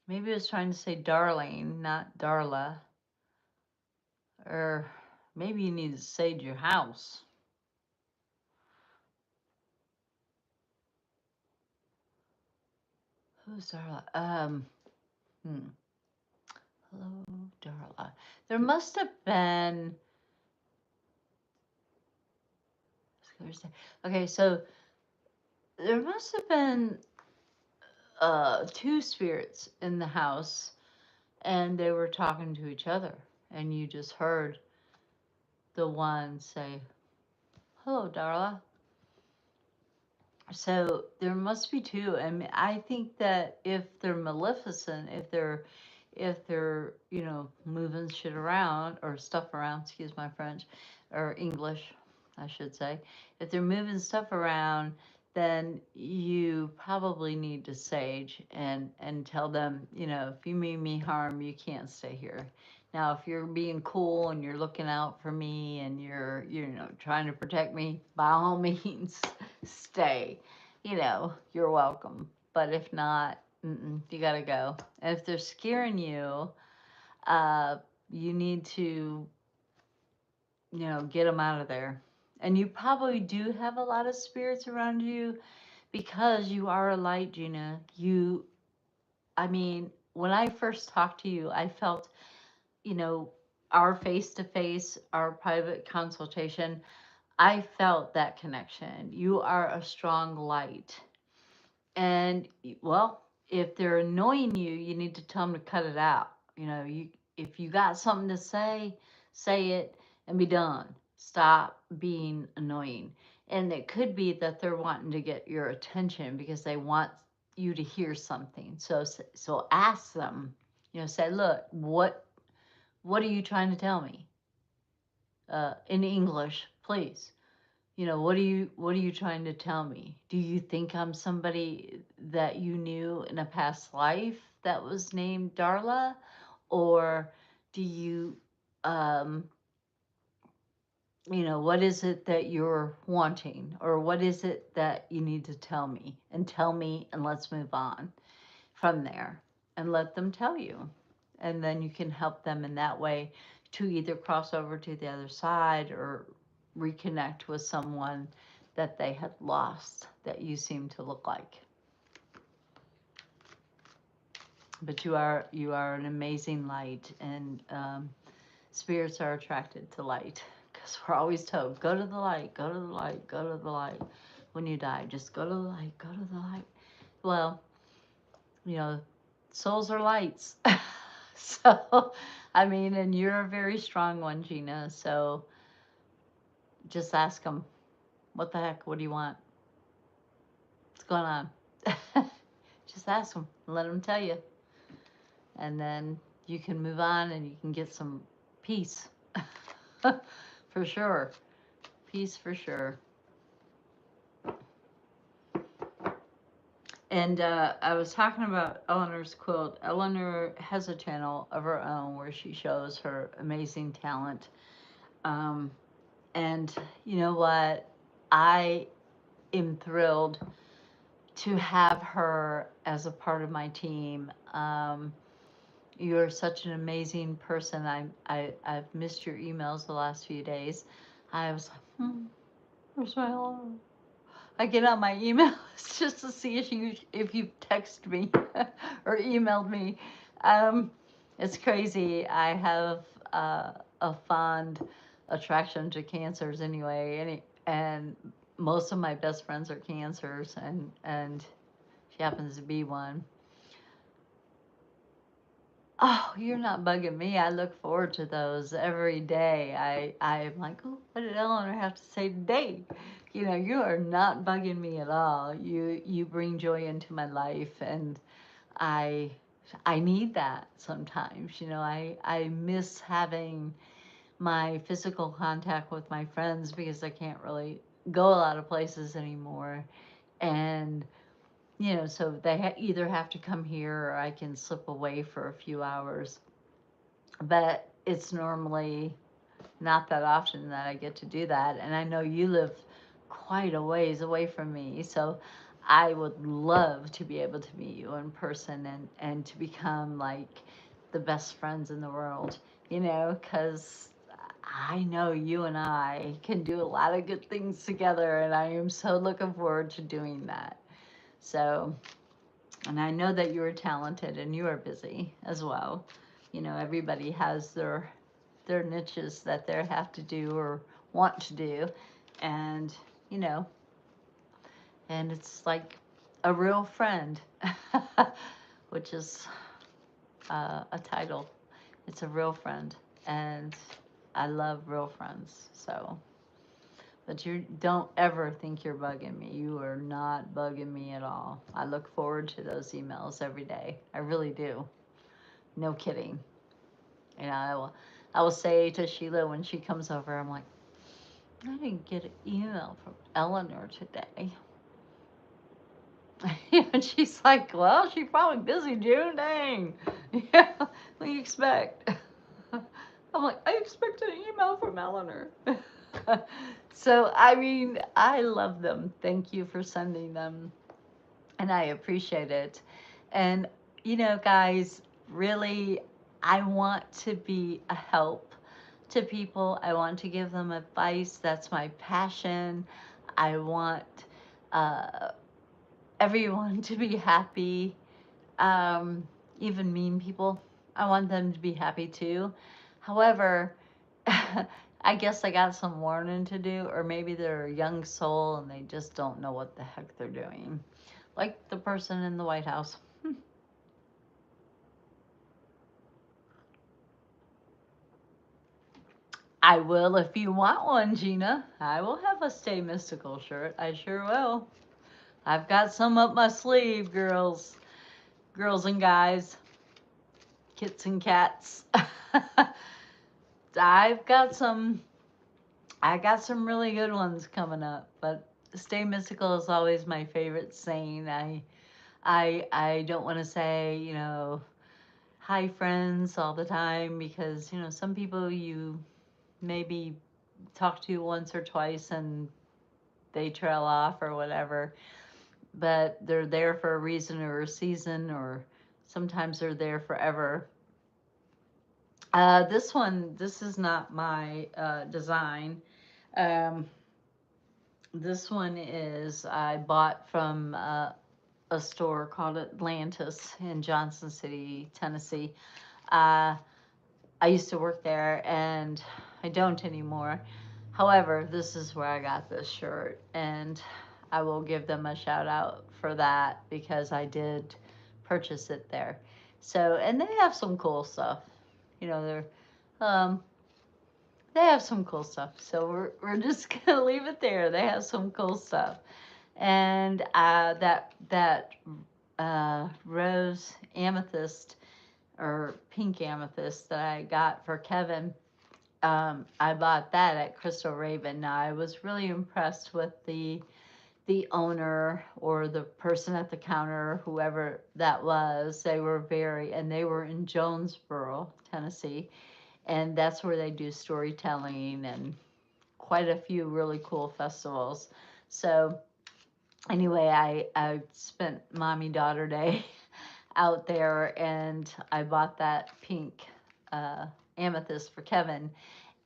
Maybe he was trying to say darling, not Darla. Or maybe you need to sage your house. Who's Darla? Hmm. Hello, Darla. There must have been. Okay, so there must have been two spirits in the house, and they were talking to each other, and you just heard the one say, "Hello, Darla." So there must be two. And I think that if they're maleficent, if they're moving shit around or stuff around, excuse my French or English, I should say, if they're moving stuff around, then you probably need to sage and tell them, if you mean me harm, you can't stay here. Now, if you're being cool and you're looking out for me and you're trying to protect me, by all means, stay. You're welcome. But if not, you gotta go. And if they're scaring you, uh, you need to, get them out of there. And you probably do have a lot of spirits around you because you are a light, Gina. I mean, when I first talked to you, I felt, you know, our face to face, our private consultation, I felt that connection. You are a strong light. And well, if they're annoying you, you need to tell them to cut it out. If you got something to say it and be done. Stop being annoying. And it could be that they're wanting to get your attention because they want you to hear something. So ask them. Say, look, what are you trying to tell me? In English, please. What are you trying to tell me? Do you think I'm somebody that you knew in a past life that was named Darla? Or do you, um, what is it that you're wanting? Or what is it that you need to tell me? And tell me, and let's move on from there and let them tell you. And then you can help them in that way to either cross over to the other side or reconnect with someone that they had lost that you seem to look like. But you are an amazing light, and spirits are attracted to light because we're always told, go to the light, go to the light, go to the light. When you die, just go to the light, go to the light. Well, souls are lights. So, I mean, and you're a very strong one, Gina. So just ask them, what the heck? What do you want? What's going on? Just ask them and let them tell you. And then you can move on and you can get some peace. For sure. Peace for sure. And I was talking about Eleanor's quilt. Eleanor has a channel of her own where she shows her amazing talent. And you know what? I am thrilled to have her as a part of my team. You're such an amazing person. I've missed your emails the last few days. I was like, where's my alarm? I get on my emails just to see if you text me or emailed me. Um, it's crazy. I have a fond attraction to cancers anyway, and most of my best friends are cancers, and she happens to be one. Oh, you're not bugging me. I look forward to those every day. I'm like, oh, what did Eleanor have to say today? You know, you are not bugging me at all. You bring joy into my life, and I I need that sometimes. You know, I miss having my physical contact with my friends because I can't really go a lot of places anymore. And you know, so they either have to come here or I can slip away for a few hours. But it's normally not that often that I get to do that. And I know you live quite a ways away from me. So I would love to be able to meet you in person and to become like the best friends in the world, you know, because I know you and I can do a lot of good things together. And I am so looking forward to doing that. So, and I know that you are talented and you are busy as well. You know, everybody has their niches that they have to do or want to do, and you know, and it's like a real friend, which is a title. It's a real friend, and I love real friends. So, but you don't ever think you're bugging me. You are not bugging me at all. I look forward to those emails every day. I really do. No kidding. You know, I will say to Sheila when she comes over, I'm like, I didn't get an email from Eleanor today. And she's like, well, she's probably busy, June. Dang. Yeah, what do you expect? I'm like, I expect an email from Eleanor. So, I mean, I love them. Thank you for sending them. And I appreciate it. And, you know, guys, really, I want to be a help to people. I want to give them advice. That's my passion. I want uh, everyone to be happy, um, even mean people. I want them to be happy too. However, I guess I got some warning to do, or maybe they're a young soul and they just don't know what the heck they're doing. Like the person in the White House. I will if you want one, Gina. I will have a Stay Mystical shirt. I sure will. I've got some up my sleeve, girls. Girls and guys. Kits and cats. I've got some I got some really good ones coming up, but Stay Mystical is always my favorite saying. I don't want to say, you know, hi friends all the time because, you know, some people you maybe talk to once or twice and they trail off or whatever, but they're there for a reason or a season, or sometimes they're there forever. This is not my design. Um, this one is I bought from a store called Atlantis in Johnson City, Tennessee. Uh, I used to work there and I don't anymore. However, this is where I got this shirt, and I will give them a shout out for that because I did purchase it there. So, and they have some cool stuff. You know, um, they have some cool stuff. So we're just gonna leave it there. They have some cool stuff, and that rose amethyst or pink amethyst that I got for Kevin. I bought that at Crystal Raven. Now I was really impressed with the owner or the person at the counter, whoever that was. They were in Jonesboro, Tennessee, and that's where they do storytelling and quite a few really cool festivals. So anyway, I spent mommy daughter day out there, and I bought that pink amethyst for Kevin,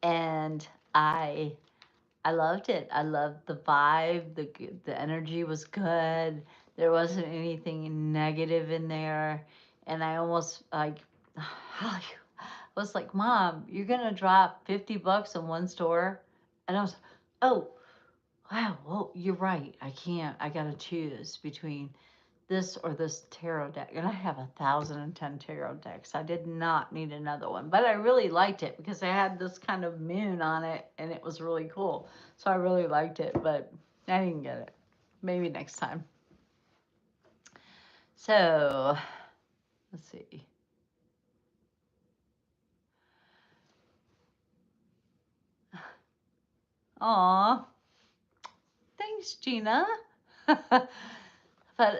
and I I loved it. I loved the vibe. The energy was good. There wasn't anything negative in there, and I almost like was like, Mom, you're gonna drop $50 in one store, and I was, oh wow, well you're right. I can't. I gotta choose between this or this tarot deck, and I have 1,010 tarot decks. I did not need another one, but I really liked it because I had this kind of moon on it, and it was really cool. So I really liked it, but I didn't get it. Maybe next time. So let's see. Aw, thanks, Gina. But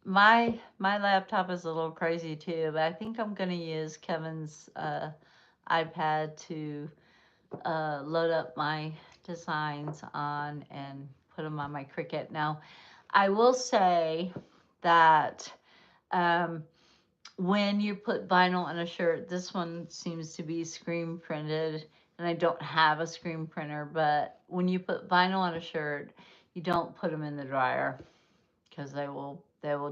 my laptop is a little crazy too, but I think I'm gonna use Kevin's iPad to load up my designs on and put them on my Cricut. Now, I will say that um, when you put vinyl on a shirt, this one seems to be screen printed, and I don't have a screen printer, but when you put vinyl on a shirt, you don't put them in the dryer because they will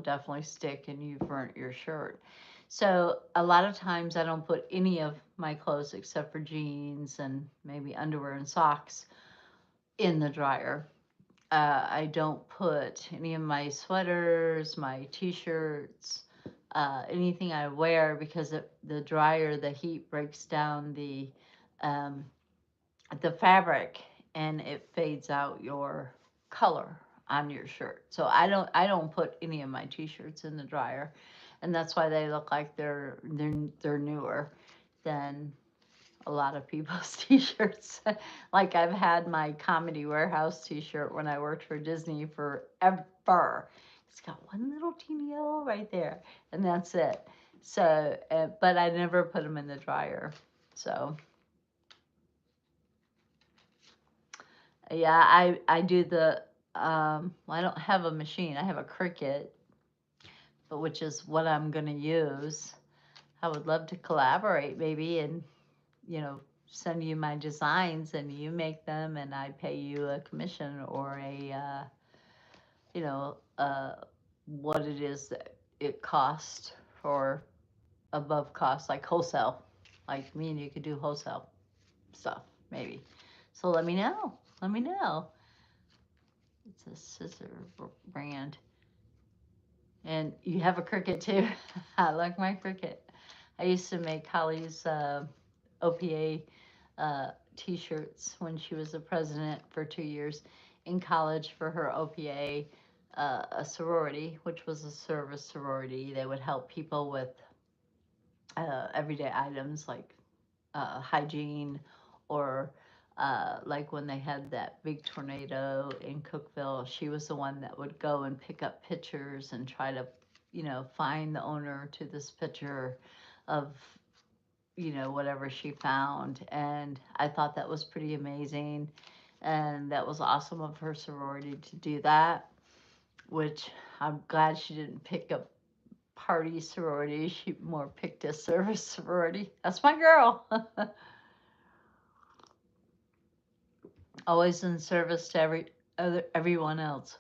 definitely stick and you've burnt your shirt. So a lot of times I don't put any of my clothes except for jeans and maybe underwear and socks in the dryer. I don't put any of my sweaters, my t-shirts, anything I wear because the dryer, the heat breaks down um, the fabric and it fades out your color on your shirt. So I don't put any of my t-shirts in the dryer, and that's why they look like they're newer than a lot of people's t-shirts. Like I've had my Comedy Warehouse t-shirt when I worked for Disney forever. It's got one little teeny yellow right there, and that's it. So, but I never put them in the dryer. So yeah, I do the well, I don't have a machine. I have a Cricut, but which is what I'm gonna use. I would love to collaborate maybe and send you my designs and you make them and I pay you a commission or a you know what it is that it costs for above cost, like wholesale. Like me and you could do wholesale stuff maybe. So let me know. Let me know. It's a scissor brand. And you have a Cricut too. I like my Cricut. I used to make Holly's OPA t-shirts when she was the president for 2 years in college for her OPA, a sorority, which was a service sorority. They would help people with everyday items like hygiene or like when they had that big tornado in Cookville, she was the one that would go and pick up pictures and try to, find the owner to this picture of, whatever she found. And I thought that was pretty amazing. And that was awesome of her sorority to do that, which I'm glad she didn't pick a party sorority. She more picked a service sorority. That's my girl. Always in service to everyone else.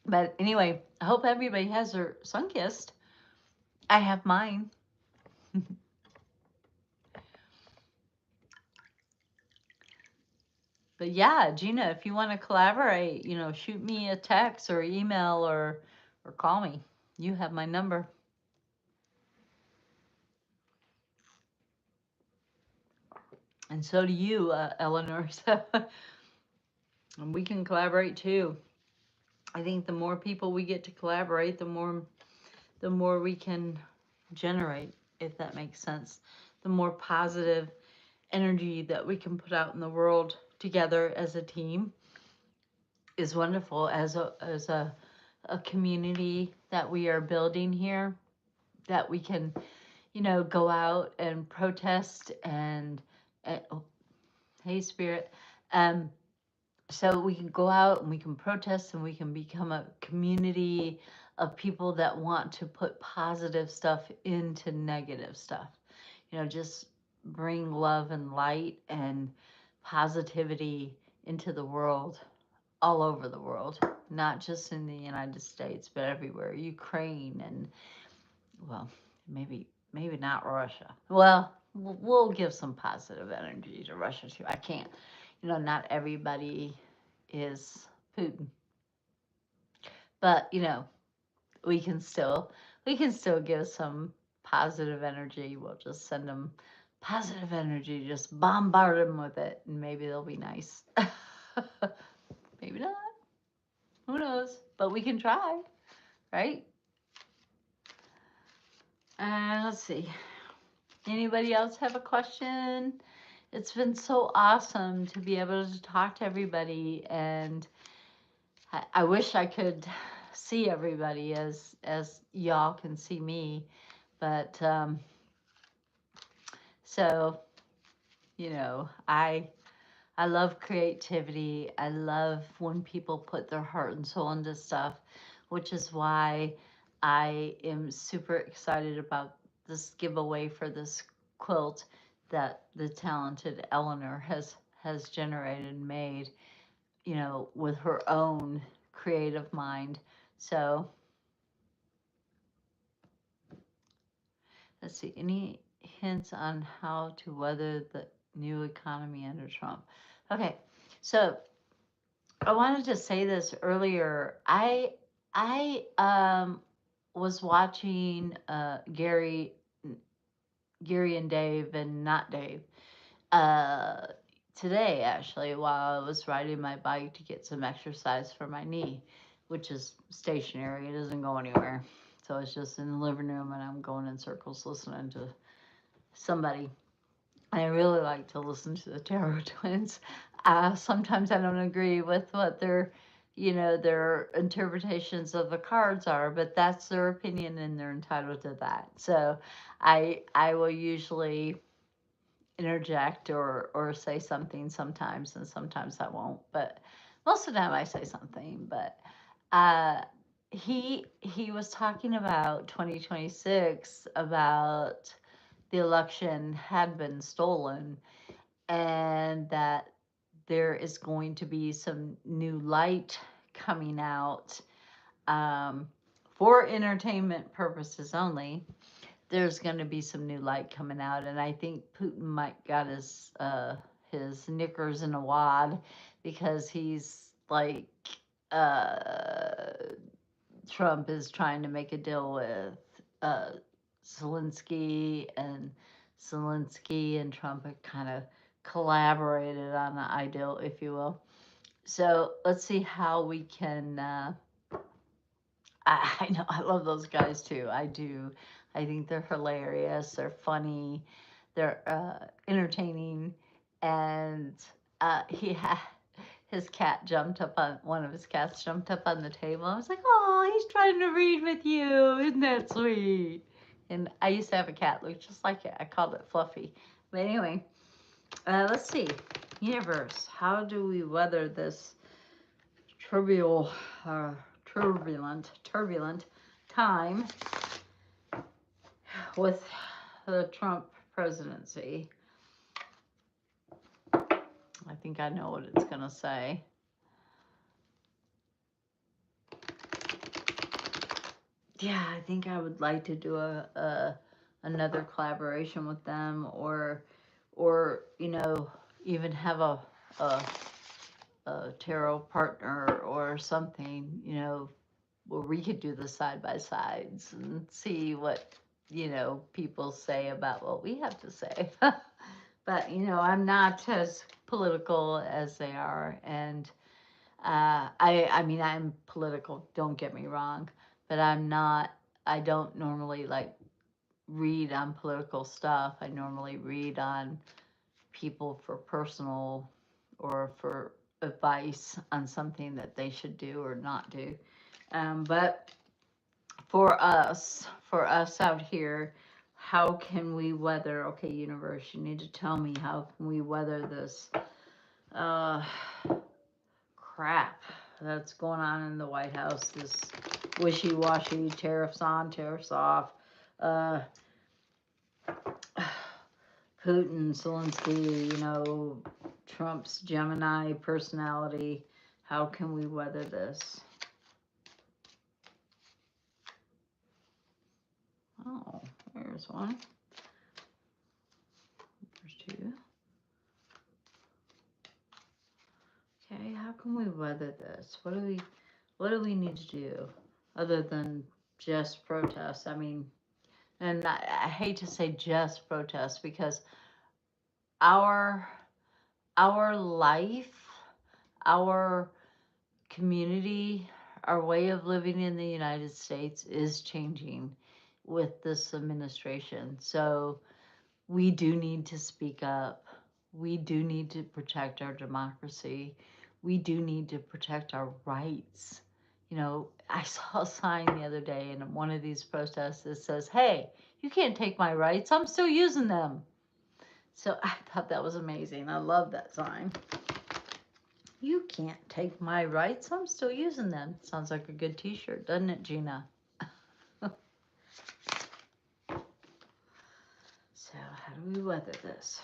But anyway, I hope everybody has their sun kissed. I have mine. But yeah, Gina, if you want to collaborate, shoot me a text or email or call me. You have my number. And so do you, Eleanor. So and we can collaborate too. I think the more people we get to collaborate, the more we can generate, if that makes sense. The more positive energy that we can put out in the world together as a team is wonderful. As a community that we are building here, that we can go out and protest and oh, hey spirit, Um, so we can go out and we can protest and we can become a community of people that want to put positive stuff into negative stuff. Just bring love and light and positivity into the world, all over the world, not just in the United States, but everywhere. Ukraine and, well, maybe not Russia. Well, we'll give some positive energy to Russia too. I can't. Not everybody is Putin, but we can still give some positive energy. We'll just send them positive energy, just bombard them with it, and maybe they'll be nice. Maybe not. Who knows? But we can try, right? Let's see. Anybody else have a question? It's been so awesome to be able to talk to everybody, and I wish I could see everybody as y'all can see me, but so I love creativity. I love when people put their heart and soul into stuff, which is why I am super excited about this giveaway for this quilt that the talented Eleanor has generated and made, with her own creative mind. So let's see, any hints on how to weather the new economy under Trump? Okay, so I wanted to say this earlier. I was watching Gary and Dave and not Dave uh today actually while I was riding my bike to get some exercise for my knee, which is stationary. It doesn't go anywhere. So it's just in the living room and I'm going in circles listening to somebody. I really like to listen to the Tarot Twins. Sometimes I don't agree with what their interpretations of the cards are, but that's their opinion and they're entitled to that. So I will usually interject or say something sometimes, and sometimes I won't. But most of the time I say something. But uh, he was talking about 2026, about the election had been stolen, and that there is going to be some new light coming out, um, for entertainment purposes only. There's going to be some new light coming out, and I think Putin might got his knickers in a wad, because he's like, uh, Trump is trying to make a deal with uh, Zelensky, and Trump have kind of collaborated on an ideal, if you will. So let's see how we can. I know I love those guys too. I do. I think they're hilarious. They're funny. They're entertaining, and he had his cat jumped up on one of his cats jumped up on the table. I was like, oh, he's trying to read with you. Isn't that sweet? And I used to have a cat look just like it. I called it Fluffy. But anyway, let's see. Universe, how do we weather this turbulent, turbulent time with the Trump presidency? I think I know what it's going to say. Yeah, I think I would like to do another collaboration with them, or even have a, a tarot partner or something, where we could do the side by sides and see what people say about what we have to say. But I'm not as political as they are, and I mean, I'm political, don't get me wrong, but I don't normally like read on political stuff. I normally read on people for personal or for advice on something that they should do or not do. But for us out here, how can we weather? Okay, universe, you need to tell me, how can we weather this uh, crap that's going on in the White House. This wishy-washy, tariffs on, tariffs off. Uh, Putin, Zelensky, Trump's Gemini personality. How can we weather this? Oh, there's one. There's two. Okay, how can we weather this? What do we need to do other than just protest? I mean, and I hate to say just protest because our life, our community, our way of living in the United States is changing with this administration. So we do need to speak up. We do need to protect our democracy. We do need to protect our rights. I saw a sign the other day in one of these protests that says, "Hey, you can't take my rights. I'm still using them." So I thought that was amazing. I love that sign. You can't take my rights. I'm still using them. Sounds like a good t-shirt, doesn't it, Gina? So how do we weather this?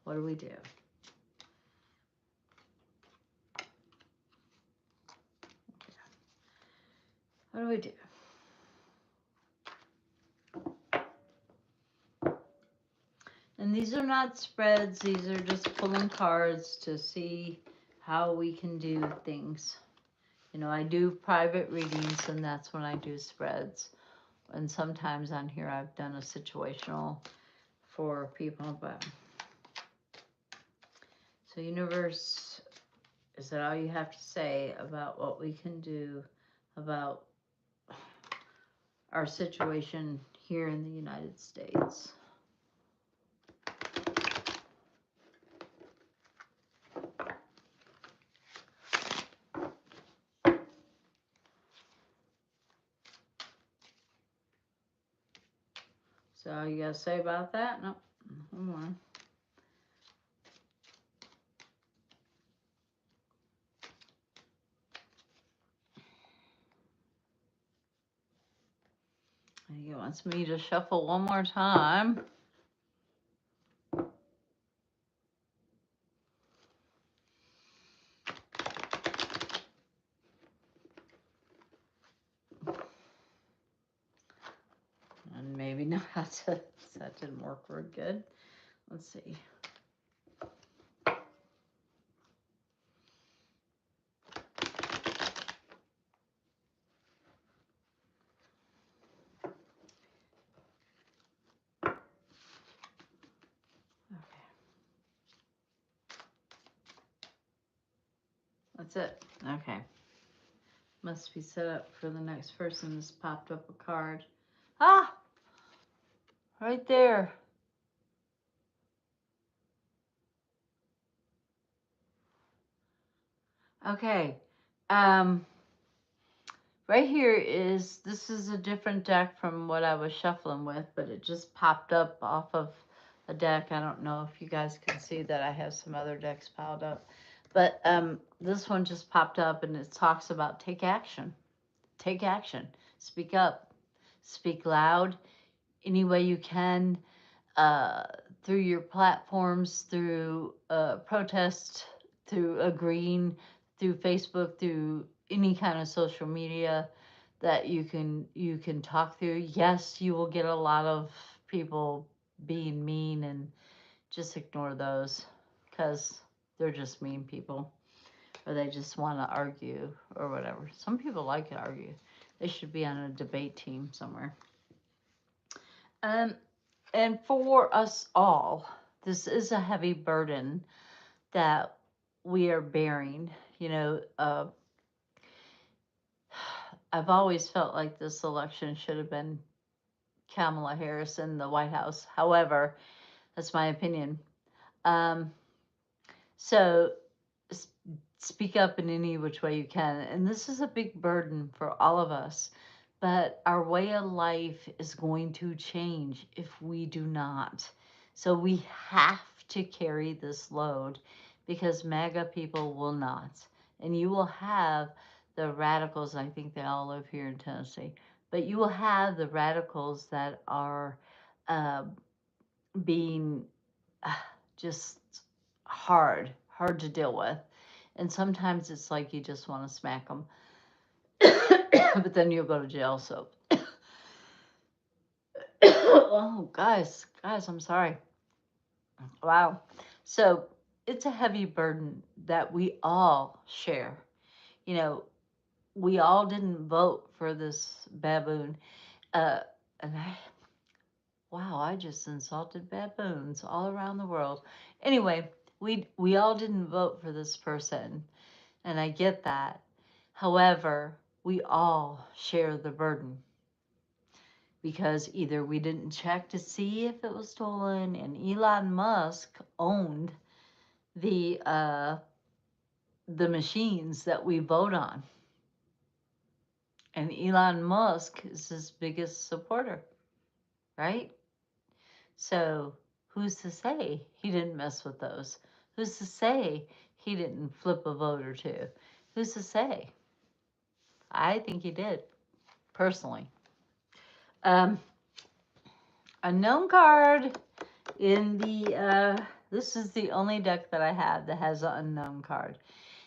What do we do? What do we do? And these are not spreads. These are just pulling cards to see how we can do things. I do private readings, and that's when I do spreads. And sometimes on here I've done a situational for people. But so universe, is that all you have to say about what we can do about our situation here in the United States? So all you got to say about that? No, hold on. He wants me to shuffle one more time. And maybe not. That didn't work very good. Let's see. Okay. That's it. Okay. Must be set up for the next person. This popped up a card. Ah! Right there. Okay. Right here this is a different deck from what I was shuffling with, but it just popped up off of a deck. I don't know if you guys can see that I have some other decks piled up. But this one just popped up, and it talks about take action. Take action. Speak up. Speak loud any way you can, through your platforms, through protest, through agreeing, through Facebook, through any kind of social media that you can talk through. Yes, you will get a lot of people being mean, and just ignore those because they're just mean people, or they just want to argue or whatever. Some people like to argue. They should be on a debate team somewhere. And for us all, this is a heavy burden that we are bearing. I've always felt like this election should have been Kamala Harris in the White House. However, that's my opinion. So speak up in any which way you can. And this is a big burden for all of us. But our way of life is going to change if we do not. So we have to carry this load because MAGA people will not. And you will have the radicals, I think they all live here in Tennessee, but you will have the radicals that are uh, being uh, just hard to deal with. And sometimes it's like you just want to smack them, but then you'll go to jail. So, oh, guys, I'm sorry. Wow. So it's a heavy burden that we all share. You know, we all didn't vote for this baboon. Uh, and wow, I just insulted baboons all around the world. Anyway, we all didn't vote for this person, and I get that. However, we all share the burden because either we didn't check to see if it was stolen, and Elon Musk owned the uh, the machines that we vote on, and Elon Musk is his biggest supporter, right? So who's to say he didn't mess with those? Who's to say he didn't flip a vote or two? Who's to say? I think he did, personally. Um, unknown card in the, this is the only deck that I have that has an unknown card.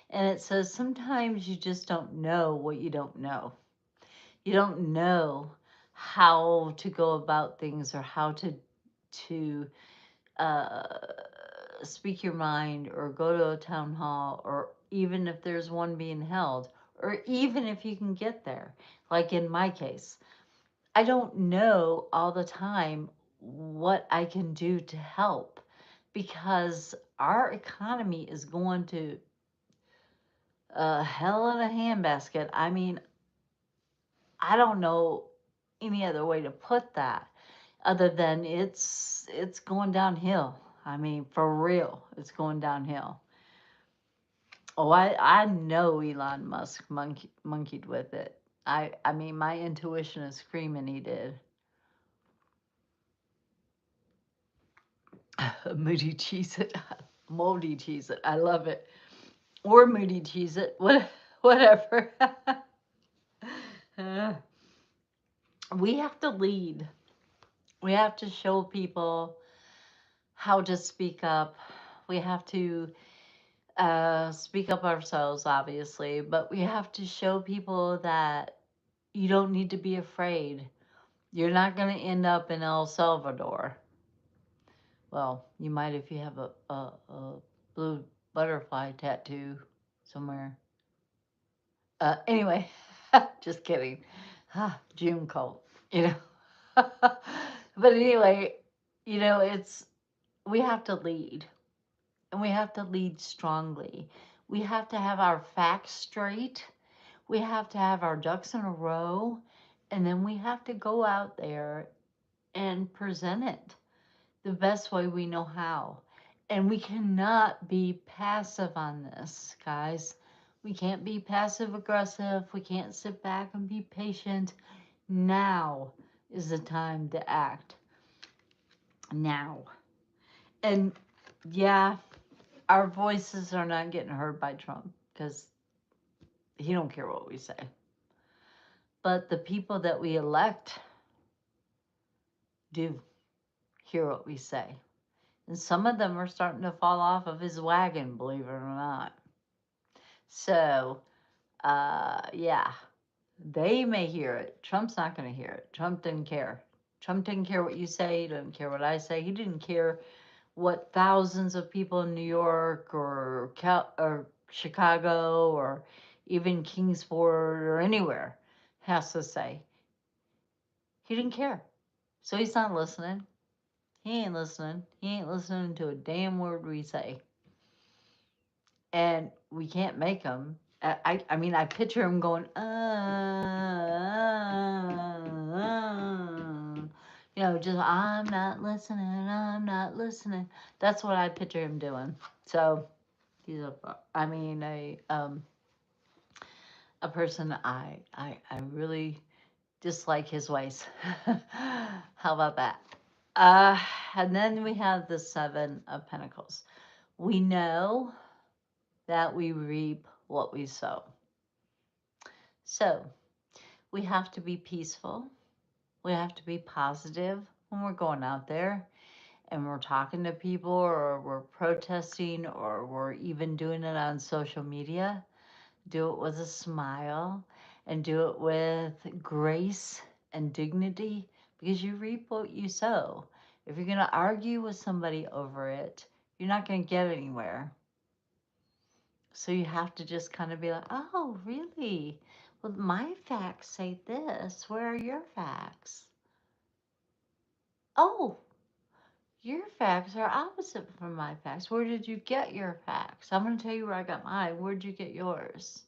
And it says sometimes you just don't know what you don't know. You don't know how to go about things or how to uh, speak your mind or go to a town hall, or even if there's one being held, or even if you can get there. Like in my case, I don't know all the time what I can do to help because our economy is going to hell in a handbasket. I mean, I don't know any other way to put that other than it's going downhill. I mean, for real, it's going downhill. Oh, I know Elon Musk monkeyed with it. I mean, my intuition is screaming he did. Moody cheese it, moldy cheese it. I love it. Or moody cheese it, whatever. Uh, we have to lead. We have to show people how to speak up. We have to speak up ourselves, obviously, but we have to show people that you don't need to be afraid. You're not going to end up in El Salvador. Well, you might if you have a blue butterfly tattoo somewhere. Anyway, just kidding. June cult, you know. But anyway, it's we have to lead, and we have to lead strongly. We have to have our facts straight. We have to have our ducks in a row, and then we have to go out there and present it the best way we know how. And we cannot be passive on this, guys. We can't be passive aggressive. We can't sit back and be patient. Now is the time to act. Now. And yeah, our voices are not getting heard by Trump because he don't care what we say. But the people that we elect do hear what we say. And some of them are starting to fall off of his wagon, believe it or not. So, yeah, they may hear it. Trump's not going to hear it. Trump didn't care. Trump didn't care what you say. He didn't care what I say. He didn't care what thousands of people in New York or Chicago or even Kingsport or anywhere has to say. He didn't care. So he's not listening. He ain't listening. He ain't listening to a damn word we say. And we can't make him. I mean, I picture him going, just, I'm not listening, I'm not listening. That's what I picture him doing. So, he's a person I really dislike his ways. How about that? And then we have the Seven of Pentacles. We know that we reap what we sow. So we have to be peaceful. We have to be positive when we're going out there and we're talking to people or we're protesting or we're even doing it on social media. Do it with a smile and do it with grace and dignity because you reap what you sow. If you're going to argue with somebody over it, you're not going to get anywhere. So you have to just kind of be like, oh, really? Well, my facts say this. Where are your facts? Oh, your facts are opposite from my facts. Where did you get your facts? I'm going to tell you where I got mine. Where did you get yours?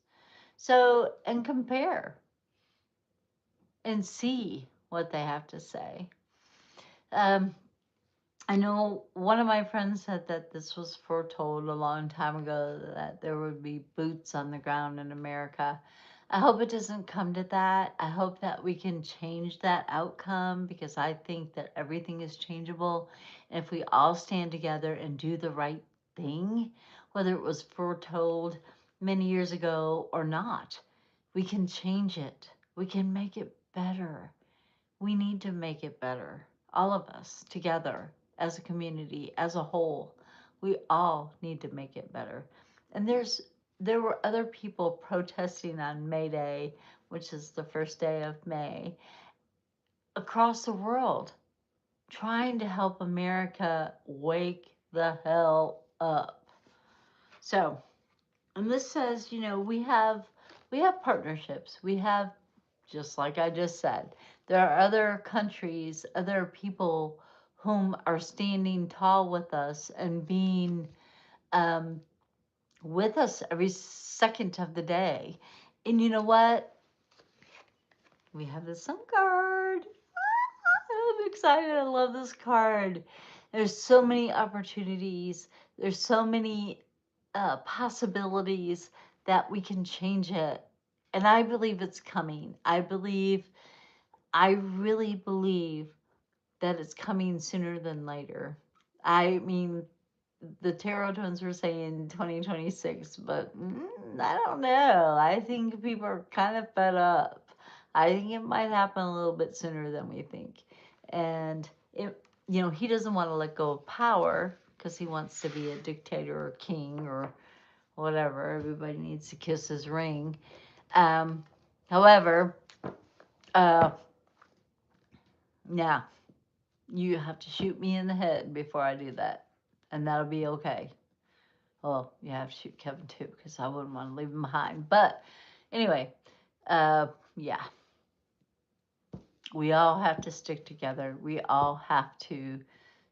So, and compare and see what they have to say. Um, I know one of my friends said that this was foretold a long time ago that there would be boots on the ground in America. I hope it doesn't come to that. I hope that we can change that outcome because I think that everything is changeable. And if we all stand together and do the right thing, whether it was foretold many years ago or not, we can change it. We can make it better. We need to make it better. All of us together as a community, as a whole, we all need to make it better. And there were other people protesting on May Day, which is the first day of May, across the world, trying to help America wake the hell up. So, and this says, we have partnerships. We have, just like I just said, there are other countries, other people whom are standing tall with us and being um, with us every second of the day. And you know what? We have the sun card. I'm excited. I love this card. There's so many opportunities. There's so many possibilities that we can change it. And I believe it's coming. I really believe that it's coming sooner than later. I mean, the tarot twins were saying 2026, but I don't know. I think people are kind of fed up. I think it might happen a little bit sooner than we think. And he doesn't want to let go of power because he wants to be a dictator or king or whatever. Everybody needs to kiss his ring. However, uh, yeah, you have to shoot me in the head before I do that, and that'll be okay. Well, you have to shoot Kevin too, because I wouldn't want to leave him behind. But anyway, yeah, we all have to stick together. We all have to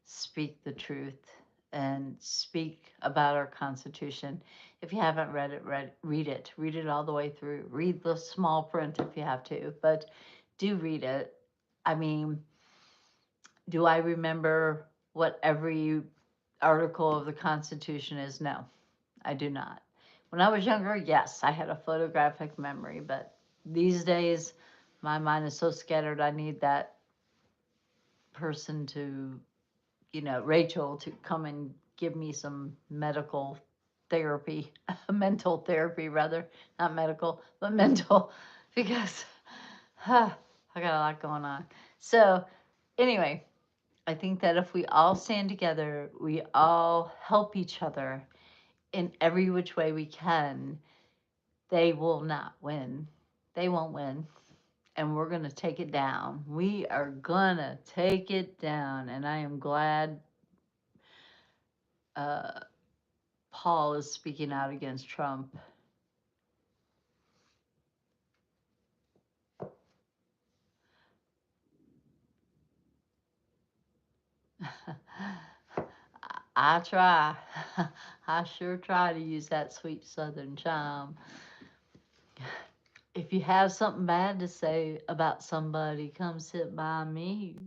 speak the truth and speak about our Constitution. If you haven't read it, read it. Read it all the way through. Read the small print if you have to, but do read it. I mean, do I remember what every article of the Constitution is? No, I do not. When I was younger, yes, I had a photographic memory, but these days, my mind is so scattered, I need that person to, Rachel, to come and give me some medical therapy, mental therapy rather, not medical, but mental, because I got a lot going on. So, anyway, I think that if we all stand together, we all help each other in every which way we can, they will not win. They won't win. And we're going to take it down. We are going to take it down. And I am glad uh, Paul is speaking out against Trump. I try. I sure try to use that sweet southern charm. If you have something bad to say about somebody, come sit by me.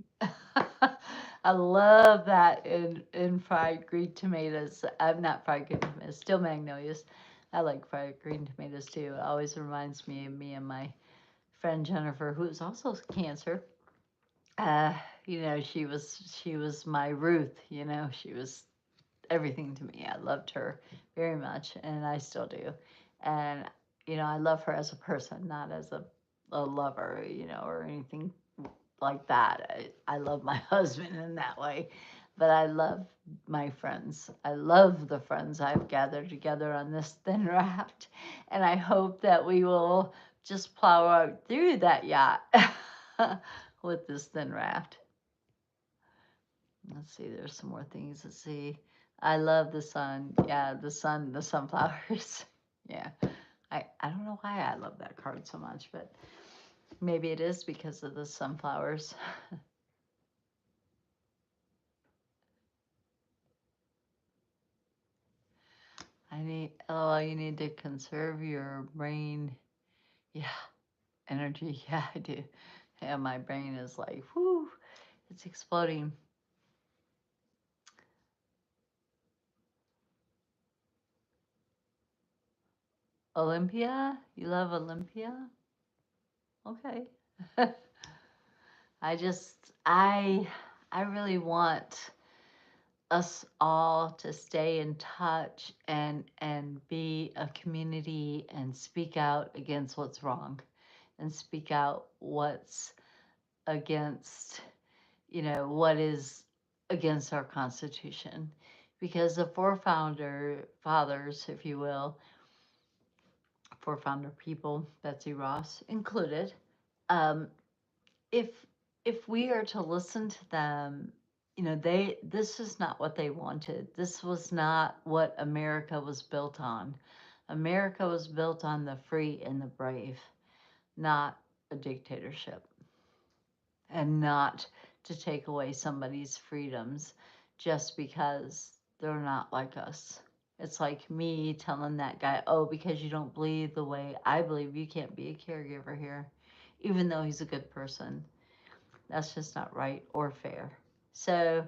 I love that in fried green tomatoes. I'm not fried green tomatoes, still magnolias. I like fried green tomatoes too. It always reminds me of me and my friend Jennifer, who's also cancer. Uh, she was my Ruth. She was everything to me. I loved her very much, and I still do. And I love her as a person, not as a lover, or anything like that. I love my husband in that way, but I love my friends. I love the friends I've gathered together on this thin raft, and I hope that we will just plow out through that yacht with this thin raft. Let's see, there's some more things to see. I love the sun. Yeah, the sun, the sunflowers. Yeah. I don't know why I love that card so much, but maybe it is because of the sunflowers. You need to conserve your brain. Yeah, energy. Yeah, I do. Yeah, my brain is like, whoo, it's exploding. Olympia? You love Olympia? Okay. I just, I really want us all to stay in touch and be a community and speak out against what's wrong and speak out what's against, what is against our Constitution. Because the fathers, if you will, founder people, Betsy Ross included, um, if if we are to listen to them, this is not what they wanted. This was not what America was built on. America was built on the free and the brave, not a dictatorship, and not to take away somebody's freedoms just because they're not like us. It's like me telling that guy, oh, because you don't believe the way I believe, you can't be a caregiver here, even though he's a good person. That's just not right or fair. So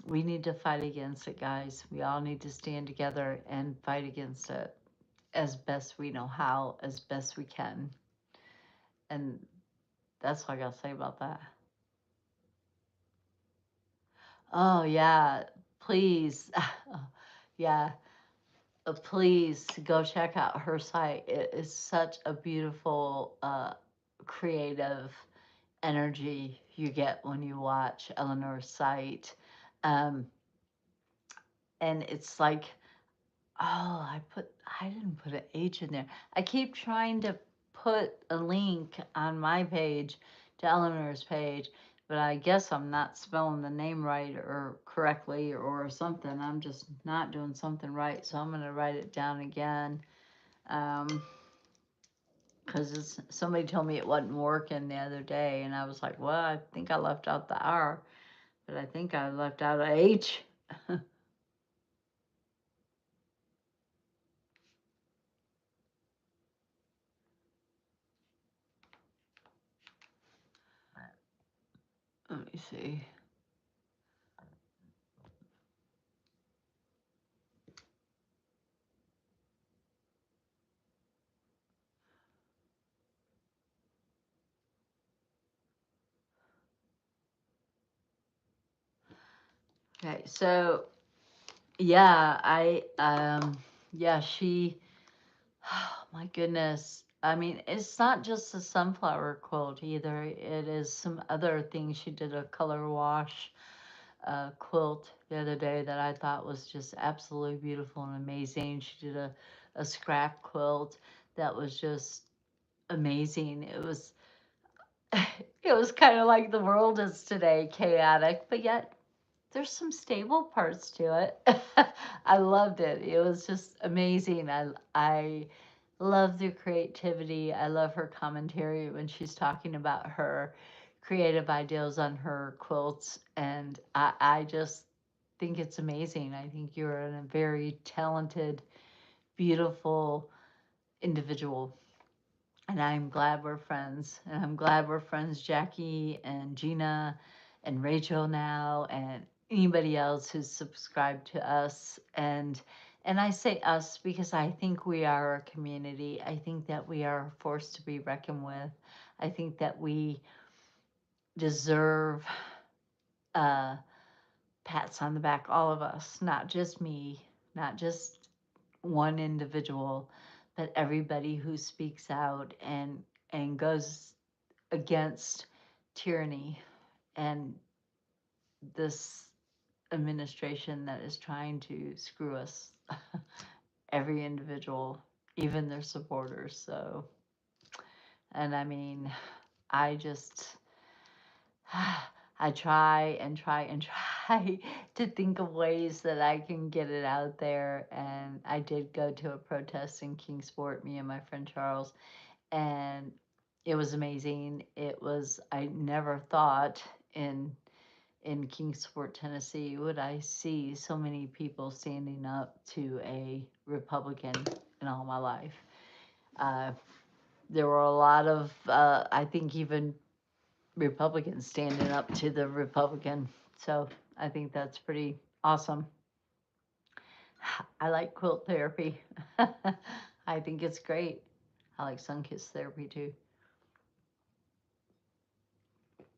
we need to fight against it, guys. We all need to stand together and fight against it as best we know how, as best we can. And that's what I got to say about that. Oh, yeah. Please. Yeah. Please go check out her site. It is such a beautiful, creative energy you get when you watch Eleanor's site. Um, and it's like, oh, I didn't put an H in there. I keep trying to put a link on my page to Eleanor's page, but I guess I'm not spelling the name right or correctly or something. I'm just not doing something right, so I'm going to write it down again. Because somebody told me it wasn't working the other day, and I was like, well, I think I left out the R, but I think I left out a H. Let me see. Okay, so yeah, she, oh my goodness. I mean, it's not just the sunflower quilt either. It is some other things. She did a color wash quilt the other day that I thought was just absolutely beautiful and amazing. She did a scrap quilt that was just amazing. It was kind of like the world is today, chaotic, but yet there's some stable parts to it. I loved it. It was just amazing. I love the creativity. I love her commentary when she's talking about her creative ideas on her quilts, and I just think it's amazing. I think you're a very talented, beautiful individual. And I'm glad we're friends. And I'm glad we're friends, Jackie and Gina and Rachel now, and anybody else who's subscribed to us. And I say us because I think we are a community. I think that we are a force to be reckoned with. I think that we deserve uh, pats on the back, all of us, not just me, not just one individual, but everybody who speaks out and goes against tyranny and this administration that is trying to screw us, every individual, even their supporters. So, and I mean, I just, I try and try and try to think of ways that I can get it out there. And I did go to a protest in Kingsport, me and my friend Charles, and it was amazing. It was, I never thought in Kingsport, Tennessee, would I see so many people standing up to a Republican in all my life. Uh, there were a lot of, I think, even Republicans standing up to the Republican. So I think that's pretty awesome. I like quilt therapy. I think it's great. I like sun kiss therapy too.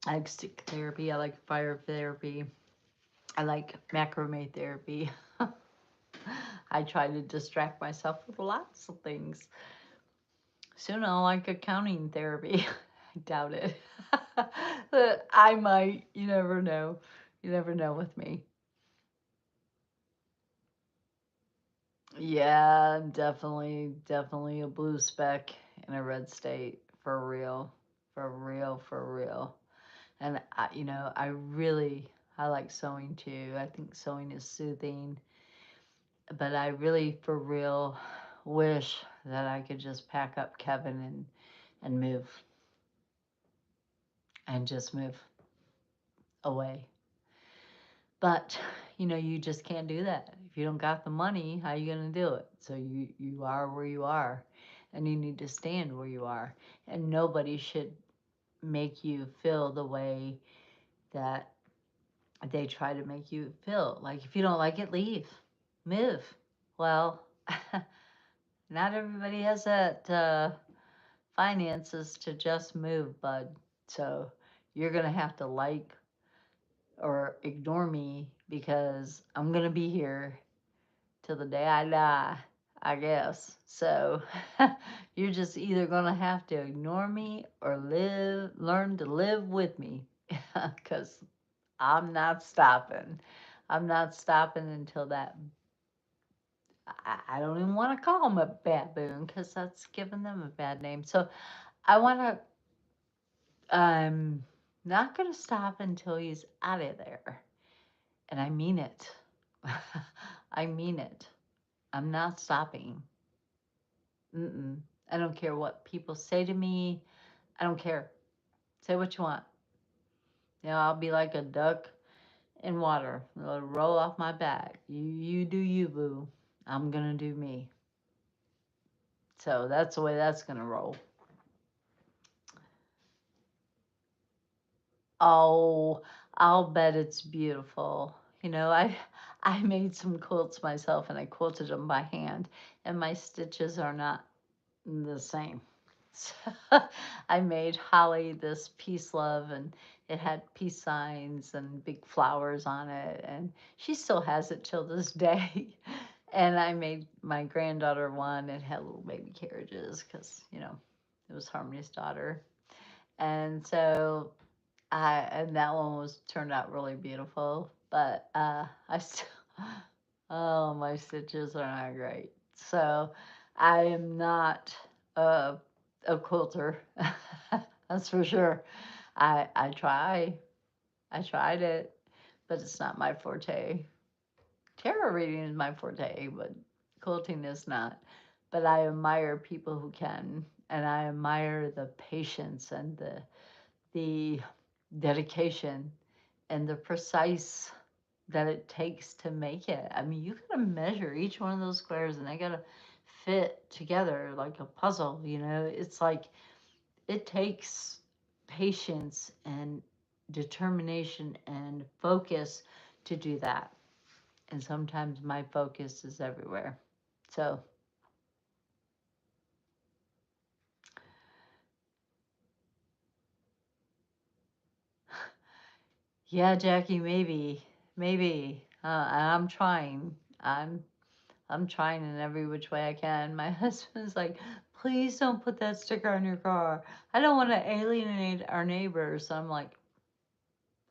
I like stick therapy. I like fire therapy. I like macrame therapy. I try to distract myself with lots of things. Soon I'll like accounting therapy. I doubt it. But I might. You never know. You never know with me. Yeah, definitely a blue speck in a red state for real, for real, for real. And I like sewing too. I think sewing is soothing, but I really for real wish that I could just pack up Kevin and move and just move away. But you just can't do that. If you don't got the money, how you gonna do it? So you are where you are, and you need to stand where you are. And nobody should make you feel the way that they try to make you feel. Like if you don't like it, leave, move. Well, not everybody has that finances to just move, bud. So you're gonna have to like or ignore me because I'm gonna be here till the day I die, I guess. So you're just either gonna have to ignore me or learn to live with me, because I'm not stopping. I'm not stopping until that. I don't even want to call him a baboon because that's giving them a bad name. So I want to. I'm not gonna stop until he's out of there, and I mean it. I mean it. I'm not stopping. Mm-mm. I don't care what people say to me. I don't care. Say what you want. I'll be like a duck in water. It'll roll off my back. You do you, boo. I'm gonna do me. So that's the way that's gonna roll. Oh, I'll bet it's beautiful. I made some quilts myself and I quilted them by hand, and my stitches are not the same. So I made Holly this peace love, and it had peace signs and big flowers on it, and she still has it till this day. And I made my granddaughter one. It had little baby carriages because it was Harmony's daughter, and so and that one was turned out really beautiful. But I still, oh, my stitches are not great. So I am not a, a quilter. That's for sure. I try. I tried it, but it's not my forte. Tarot reading is my forte, but quilting is not. But I admire people who can, and I admire the patience and the dedication and the precise that it takes to make it. I mean, you gotta measure each one of those squares and they gotta fit together like a puzzle, It's like it takes patience and determination and focus to do that. And sometimes my focus is everywhere. So, yeah, Jackie, maybe. maybe. I'm trying. I'm trying in every which way I can. My husband's like, please don't put that sticker on your car. I don't want to alienate our neighbors. So I'm like,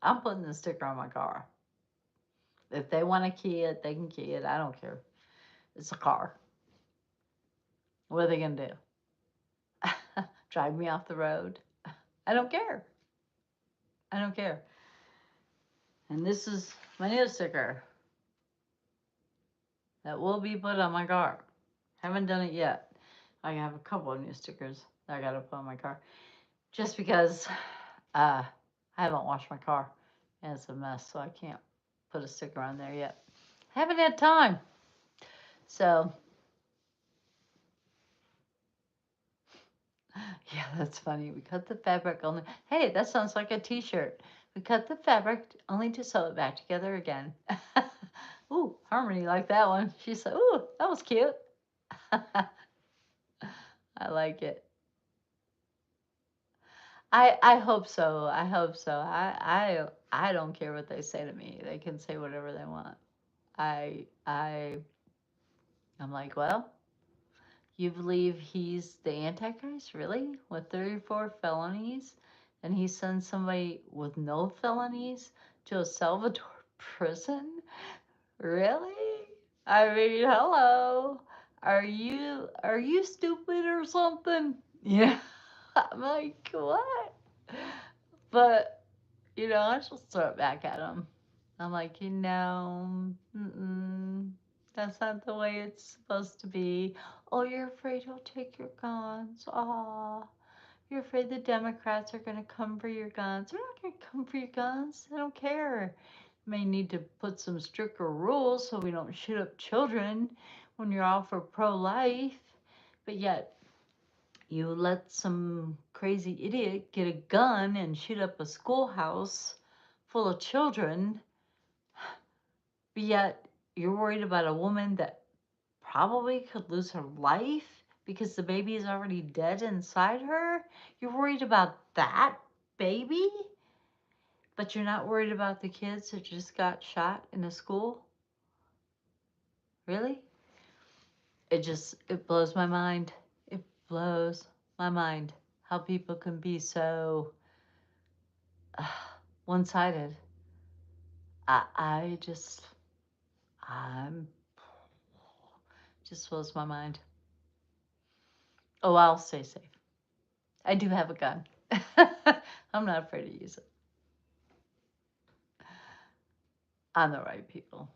I'm putting the sticker on my car. If they want to key it, they can key it. I don't care. It's a car. What are they going to do? Drive me off the road? I don't care. I don't care. And this is my new sticker that will be put on my car. Haven't done it yet. I have a couple of new stickers that I got to put on my car. Just because I haven't washed my car and it's a mess, so I can't put a sticker on there yet. Haven't had time. So, yeah, that's funny. We cut the fabric only. Hey, that sounds like a t-shirt. We cut the fabric only to sew it back together again. Ooh, Harmony liked that one. She said, ooh, that was cute. I like it. I hope so. I hope so. I don't care what they say to me. They can say whatever they want. I I I'm like, well, you believe he's the Antichrist, really? With 34 felonies? And he sends somebody with no felonies to a Salvador prison? Really? I mean, hello. Are you stupid or something? Yeah. I'm like, what? But, I just throw it back at him. I'm like, that's not the way it's supposed to be. Oh, you're afraid he'll take your guns. Aw, you're afraid the Democrats are going to come for your guns. They're not going to come for your guns. They don't care. May need to put some stricter rules so we don't shoot up children when you're all for pro-life. But yet, you let some crazy idiot get a gun and shoot up a schoolhouse full of children, but yet you're worried about a woman that probably could lose her life because the baby is already dead inside her. You're worried about that baby, but you're not worried about the kids that just got shot in a school? Really? It blows my mind. It blows my mind how people can be so one-sided. I just, I'm, just blows my mind. Oh, I'll stay safe. I do have a gun. I'm not afraid to use it on the right people.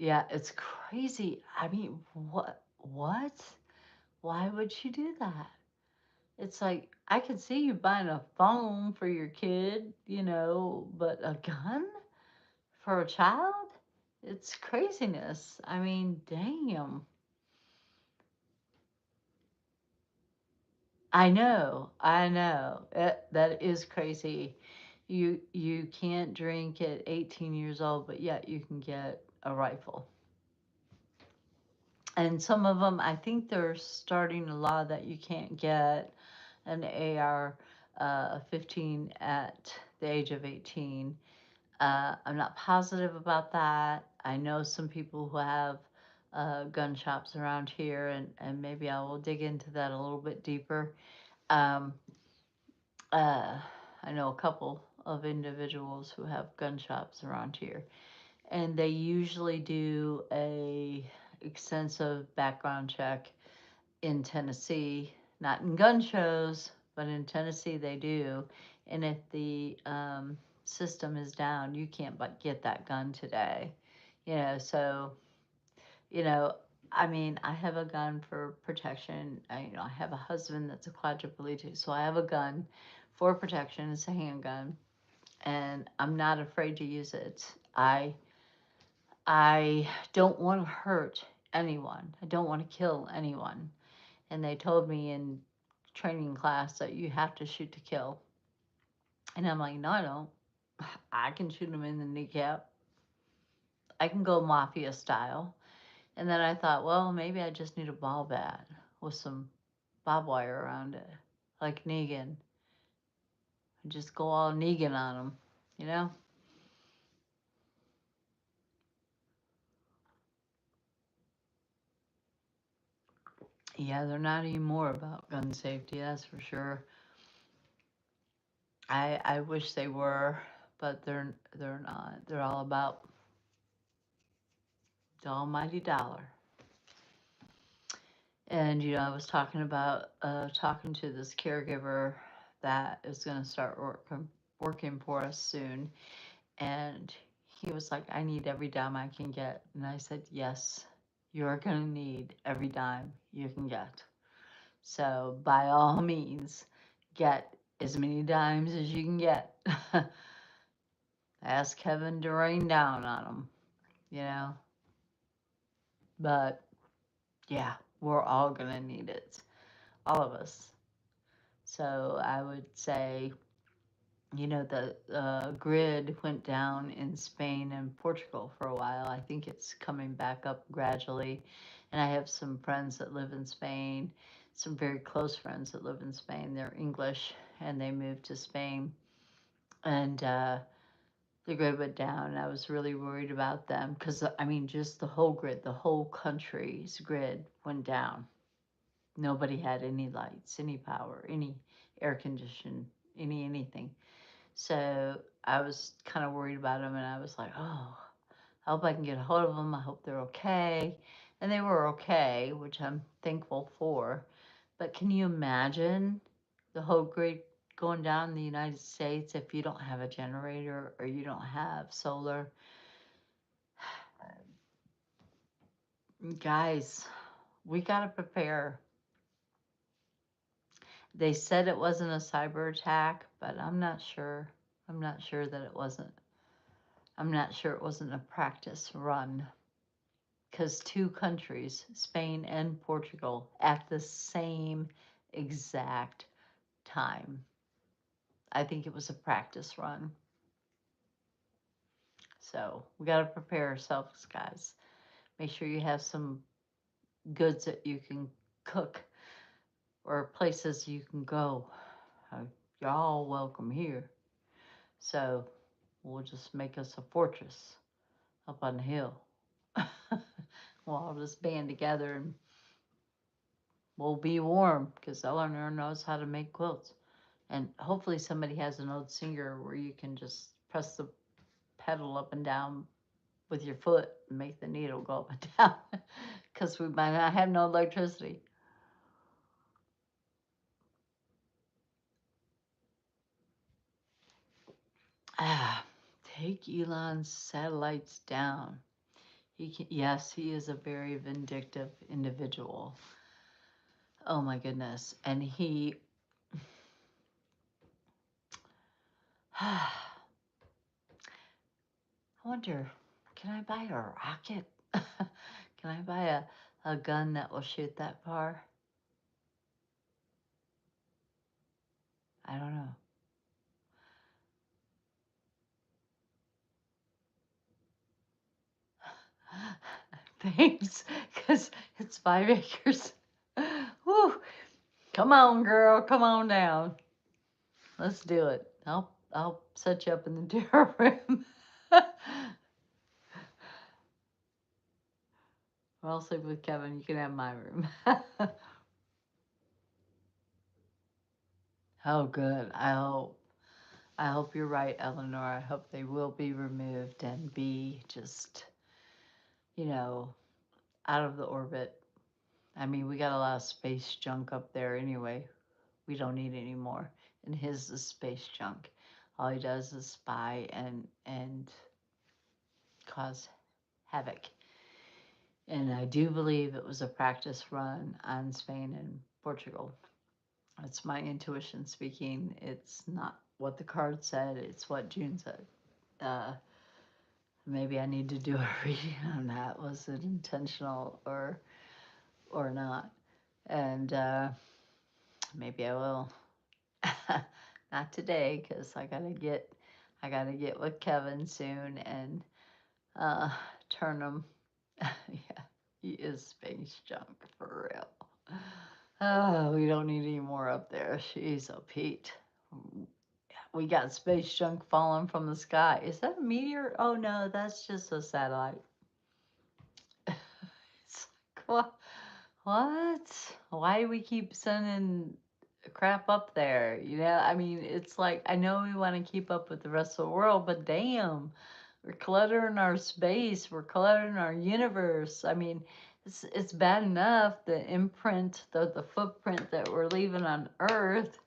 Yeah, it's crazy. I mean, what? What? Why would you do that? It's like, I could see you buying a phone for your kid, but a gun for a child? It's craziness. I mean, damn. I know. That is crazy. You can't drink at 18 years old, but yet you can get a rifle. And some of them, I think they're starting a law that you can't get an AR 15 at the age of 18. I'm not positive about that. I know some people who have gun shops around here, and maybe I will dig into that a little bit deeper. Um, uh, I know a couple of individuals who have gun shops around here, and they usually do a extensive background check in Tennessee, not in gun shows, but in Tennessee they do. And if the system is down, you can't but get that gun today. So you know, I mean, I have a gun for protection. I have a husband that's a quadriplegic, so I have a gun for protection. It's a handgun, and I'm not afraid to use it. I don't want to hurt anyone. I don't want to kill anyone. And they told me in training class that you have to shoot to kill. And I'm like, no, I don't. I can shoot them in the kneecap. I can go mafia style. And then I thought, well, maybe I just need a ball bat with some barbed wire around it, like Negan. Just go all Negan on them, you know? Yeah, they're not anymore about gun safety, that's for sure. I wish they were, but they're not. They're all about the almighty dollar. And I was talking to this caregiver that is going to start working for us soon, and he was like, "I need every dime I can get," and I said, "Yes, you're going to need every dime you can get. So by all means, get as many dimes as you can get." Ask Kevin to rain down on them, you know. But yeah, we're all going to need it, all of us. So I would say, the grid went down in Spain and Portugal for a while. I think it's coming back up gradually. And I have some friends that live in Spain, some very close friends that live in Spain. They're English and they moved to Spain. And the grid went down. And I was really worried about them because, I mean, just the whole grid, the whole country's grid went down. Nobody had any lights, any power, any air condition, anything. So I was kind of worried about them, and I was like, oh, I hope I can get a hold of them. I hope they're okay. And they were okay, which I'm thankful for. But can you imagine the whole grid going down in the United States if you don't have a generator or you don't have solar? Guys, we got to prepare. They said it wasn't a cyber attack, but I'm not sure. I'm not sure that it wasn't. I'm not sure it wasn't a practice run. Because two countries, Spain and Portugal, at the same exact time. I think it was a practice run. So we got to prepare ourselves, guys. Make sure you have some goods that you can cook or places you can go. You're all welcome here. So we'll just make us a fortress up on the hill. We'll all just band together and we'll be warm because Eleanor knows how to make quilts. And hopefully somebody has an old singer where you can just press the pedal up and down with your foot and make the needle go up and down because we might not have no electricity. Ah, take Elon's satellites down. Yes, he is a very vindictive individual. Oh my goodness. And I wonder, can I buy a rocket? Can I buy a gun that will shoot that far? I don't know. Thanks, because it's 5 acres. Whew. Come on, girl. Come on down. Let's do it. I'll set you up in the deer room. Or I'll sleep with Kevin. You can have my room. Oh, good. I hope you're right, Eleanor. I hope they will be removed and be just, out of the orbit. I mean, we got a lot of space junk up there anyway. We don't need any more. And his is space junk. All he does is spy and cause havoc. And I do believe it was a practice run on Spain and Portugal. It's my intuition speaking. It's not what the card said, it's what June said. Maybe I need to do a reading on that. Was it intentional or not? And maybe I will. Not today, because I gotta get with Kevin soon and turn him. Yeah, he is space junk for real. Oh, we don't need any more up there. She's a Pete. We got space junk falling from the sky. Is that a meteor? Oh no, that's just a satellite. It's like, what? What? Why do we keep sending crap up there? You know, I mean, it's like, I know we want to keep up with the rest of the world, but damn, we're cluttering our space, we're cluttering our universe. I mean, it's bad enough the imprint, the footprint that we're leaving on Earth.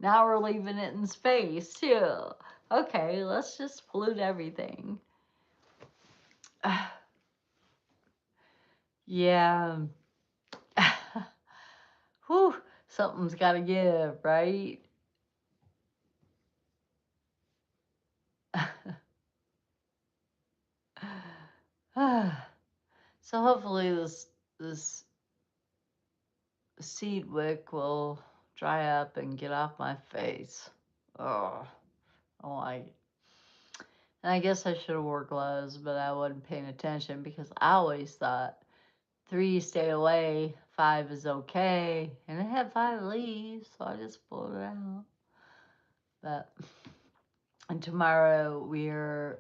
Now we're leaving it in space too. Okay, let's just pollute everything. Yeah. Whew, something's got to give, right? So hopefully this seed wick will dry up and get off my face. Oh, oh, and I guess I should have wore gloves, but I wasn't paying attention because I always thought 3 stay away, 5 is okay, and it had 5 leaves, so I just pulled it out. But and tomorrow we're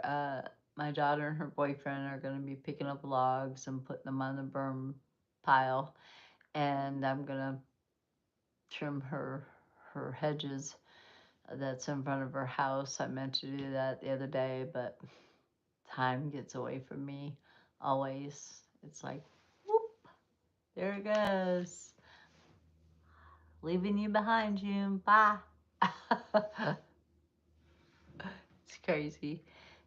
my daughter and her boyfriend are going to be picking up logs and putting them on the burn pile, and I'm going to trim her hedges that's in front of her house. I meant to do that the other day, but time gets away from me always. It's like, whoop, there it goes. Leaving you behind, June. Bye. It's crazy.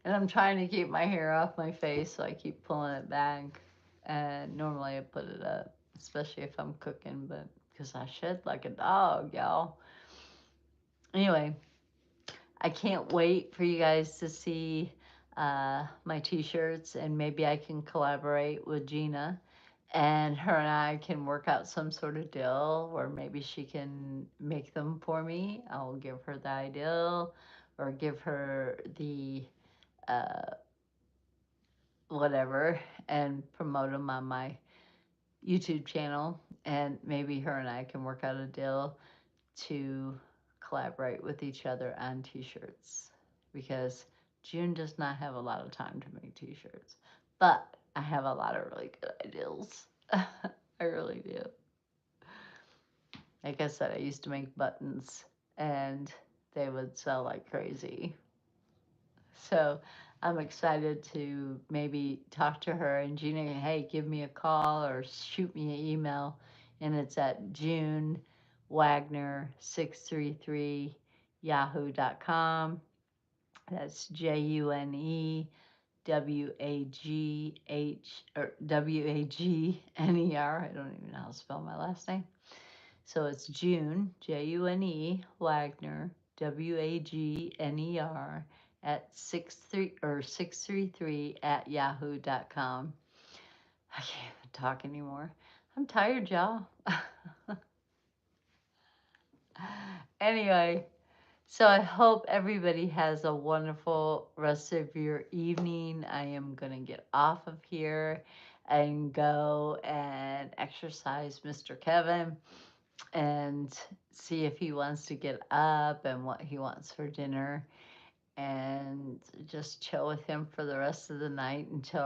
And I'm trying to keep my hair off my face, so I keep pulling it back. And normally I put it up, especially if I'm cooking, but because I shed like a dog, y'all. Anyway, I can't wait for you guys to see my t-shirts, and maybe I can collaborate with Gina, and her and I can work out some sort of deal where maybe she can make them for me. I'll give her the ideal or give her the uh, whatever and promote them on my YouTube channel, and maybe her and I can work out a deal to collaborate with each other on t-shirts, because June does not have a lot of time to make t-shirts, but I have a lot of really good ideas. I really do. Like I said, I used to make buttons and they would sell like crazy. So I'm excited to maybe talk to her and Gina, hey, give me a call or shoot me an email. And it's at June Wagner 633 yahoo.com. That's JUNE WAGH or WAGNER. I don't even know how to spell my last name. So it's June, JUNE, Wagner, WAGNER at 633 at yahoo.com. I can't even talk anymore. I'm tired, y'all. Anyway, so I hope everybody has a wonderful rest of your evening. I am going to get off of here and go and exercise Mr. Kevin and see if he wants to get up and what he wants for dinner, and just chill with him for the rest of the night until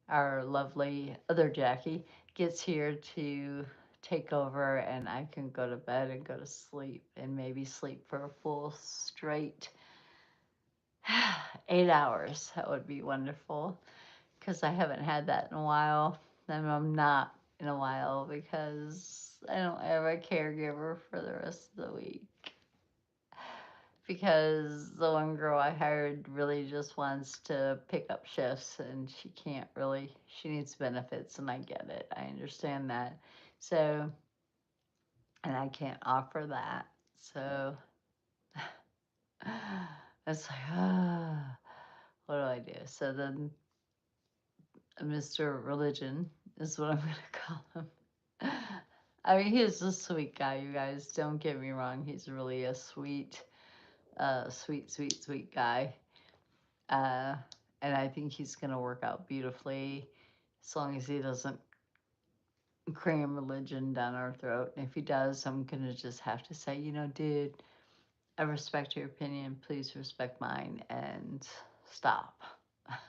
our lovely other Jackie gets here to take over, and I can go to bed and go to sleep and maybe sleep for a full straight 8 hours. That would be wonderful, because I haven't had that in a while, and I'm not in a while because I don't have a caregiver for the rest of the week. Because the one girl I hired really just wants to pick up shifts, and she can't really, she needs benefits, and I get it. I understand that. So, and I can't offer that. So, it's like, what do I do? So then Mr. Religion is what I'm going to call him. I mean, he's a sweet guy, you guys. Don't get me wrong. He's really a sweet, sweet guy. Uh, and I think he's going to work out beautifully as long as he doesn't cram religion down our throat. And if he does, I'm going to just have to say, dude, I respect your opinion. Please respect mine and stop.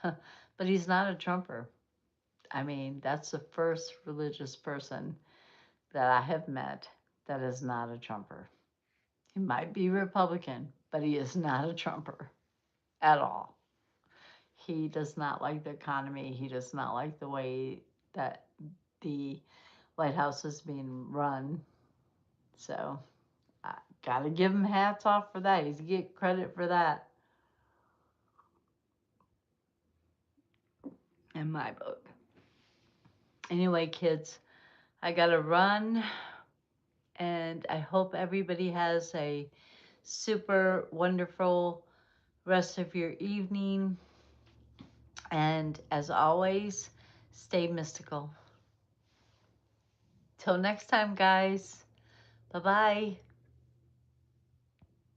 But he's not a Trumper. I mean, that's the first religious person that I have met that is not a Trumper. He might be Republican, but he is not a Trumper at all. He does not like the economy. He does not like the way that the White House is being run. So I gotta give him hats off for that. He's get credit for that in my book. Anyway, kids, I gotta run, and I hope everybody has a super wonderful rest of your evening. And as always, stay mystical. Till next time, guys. Bye bye.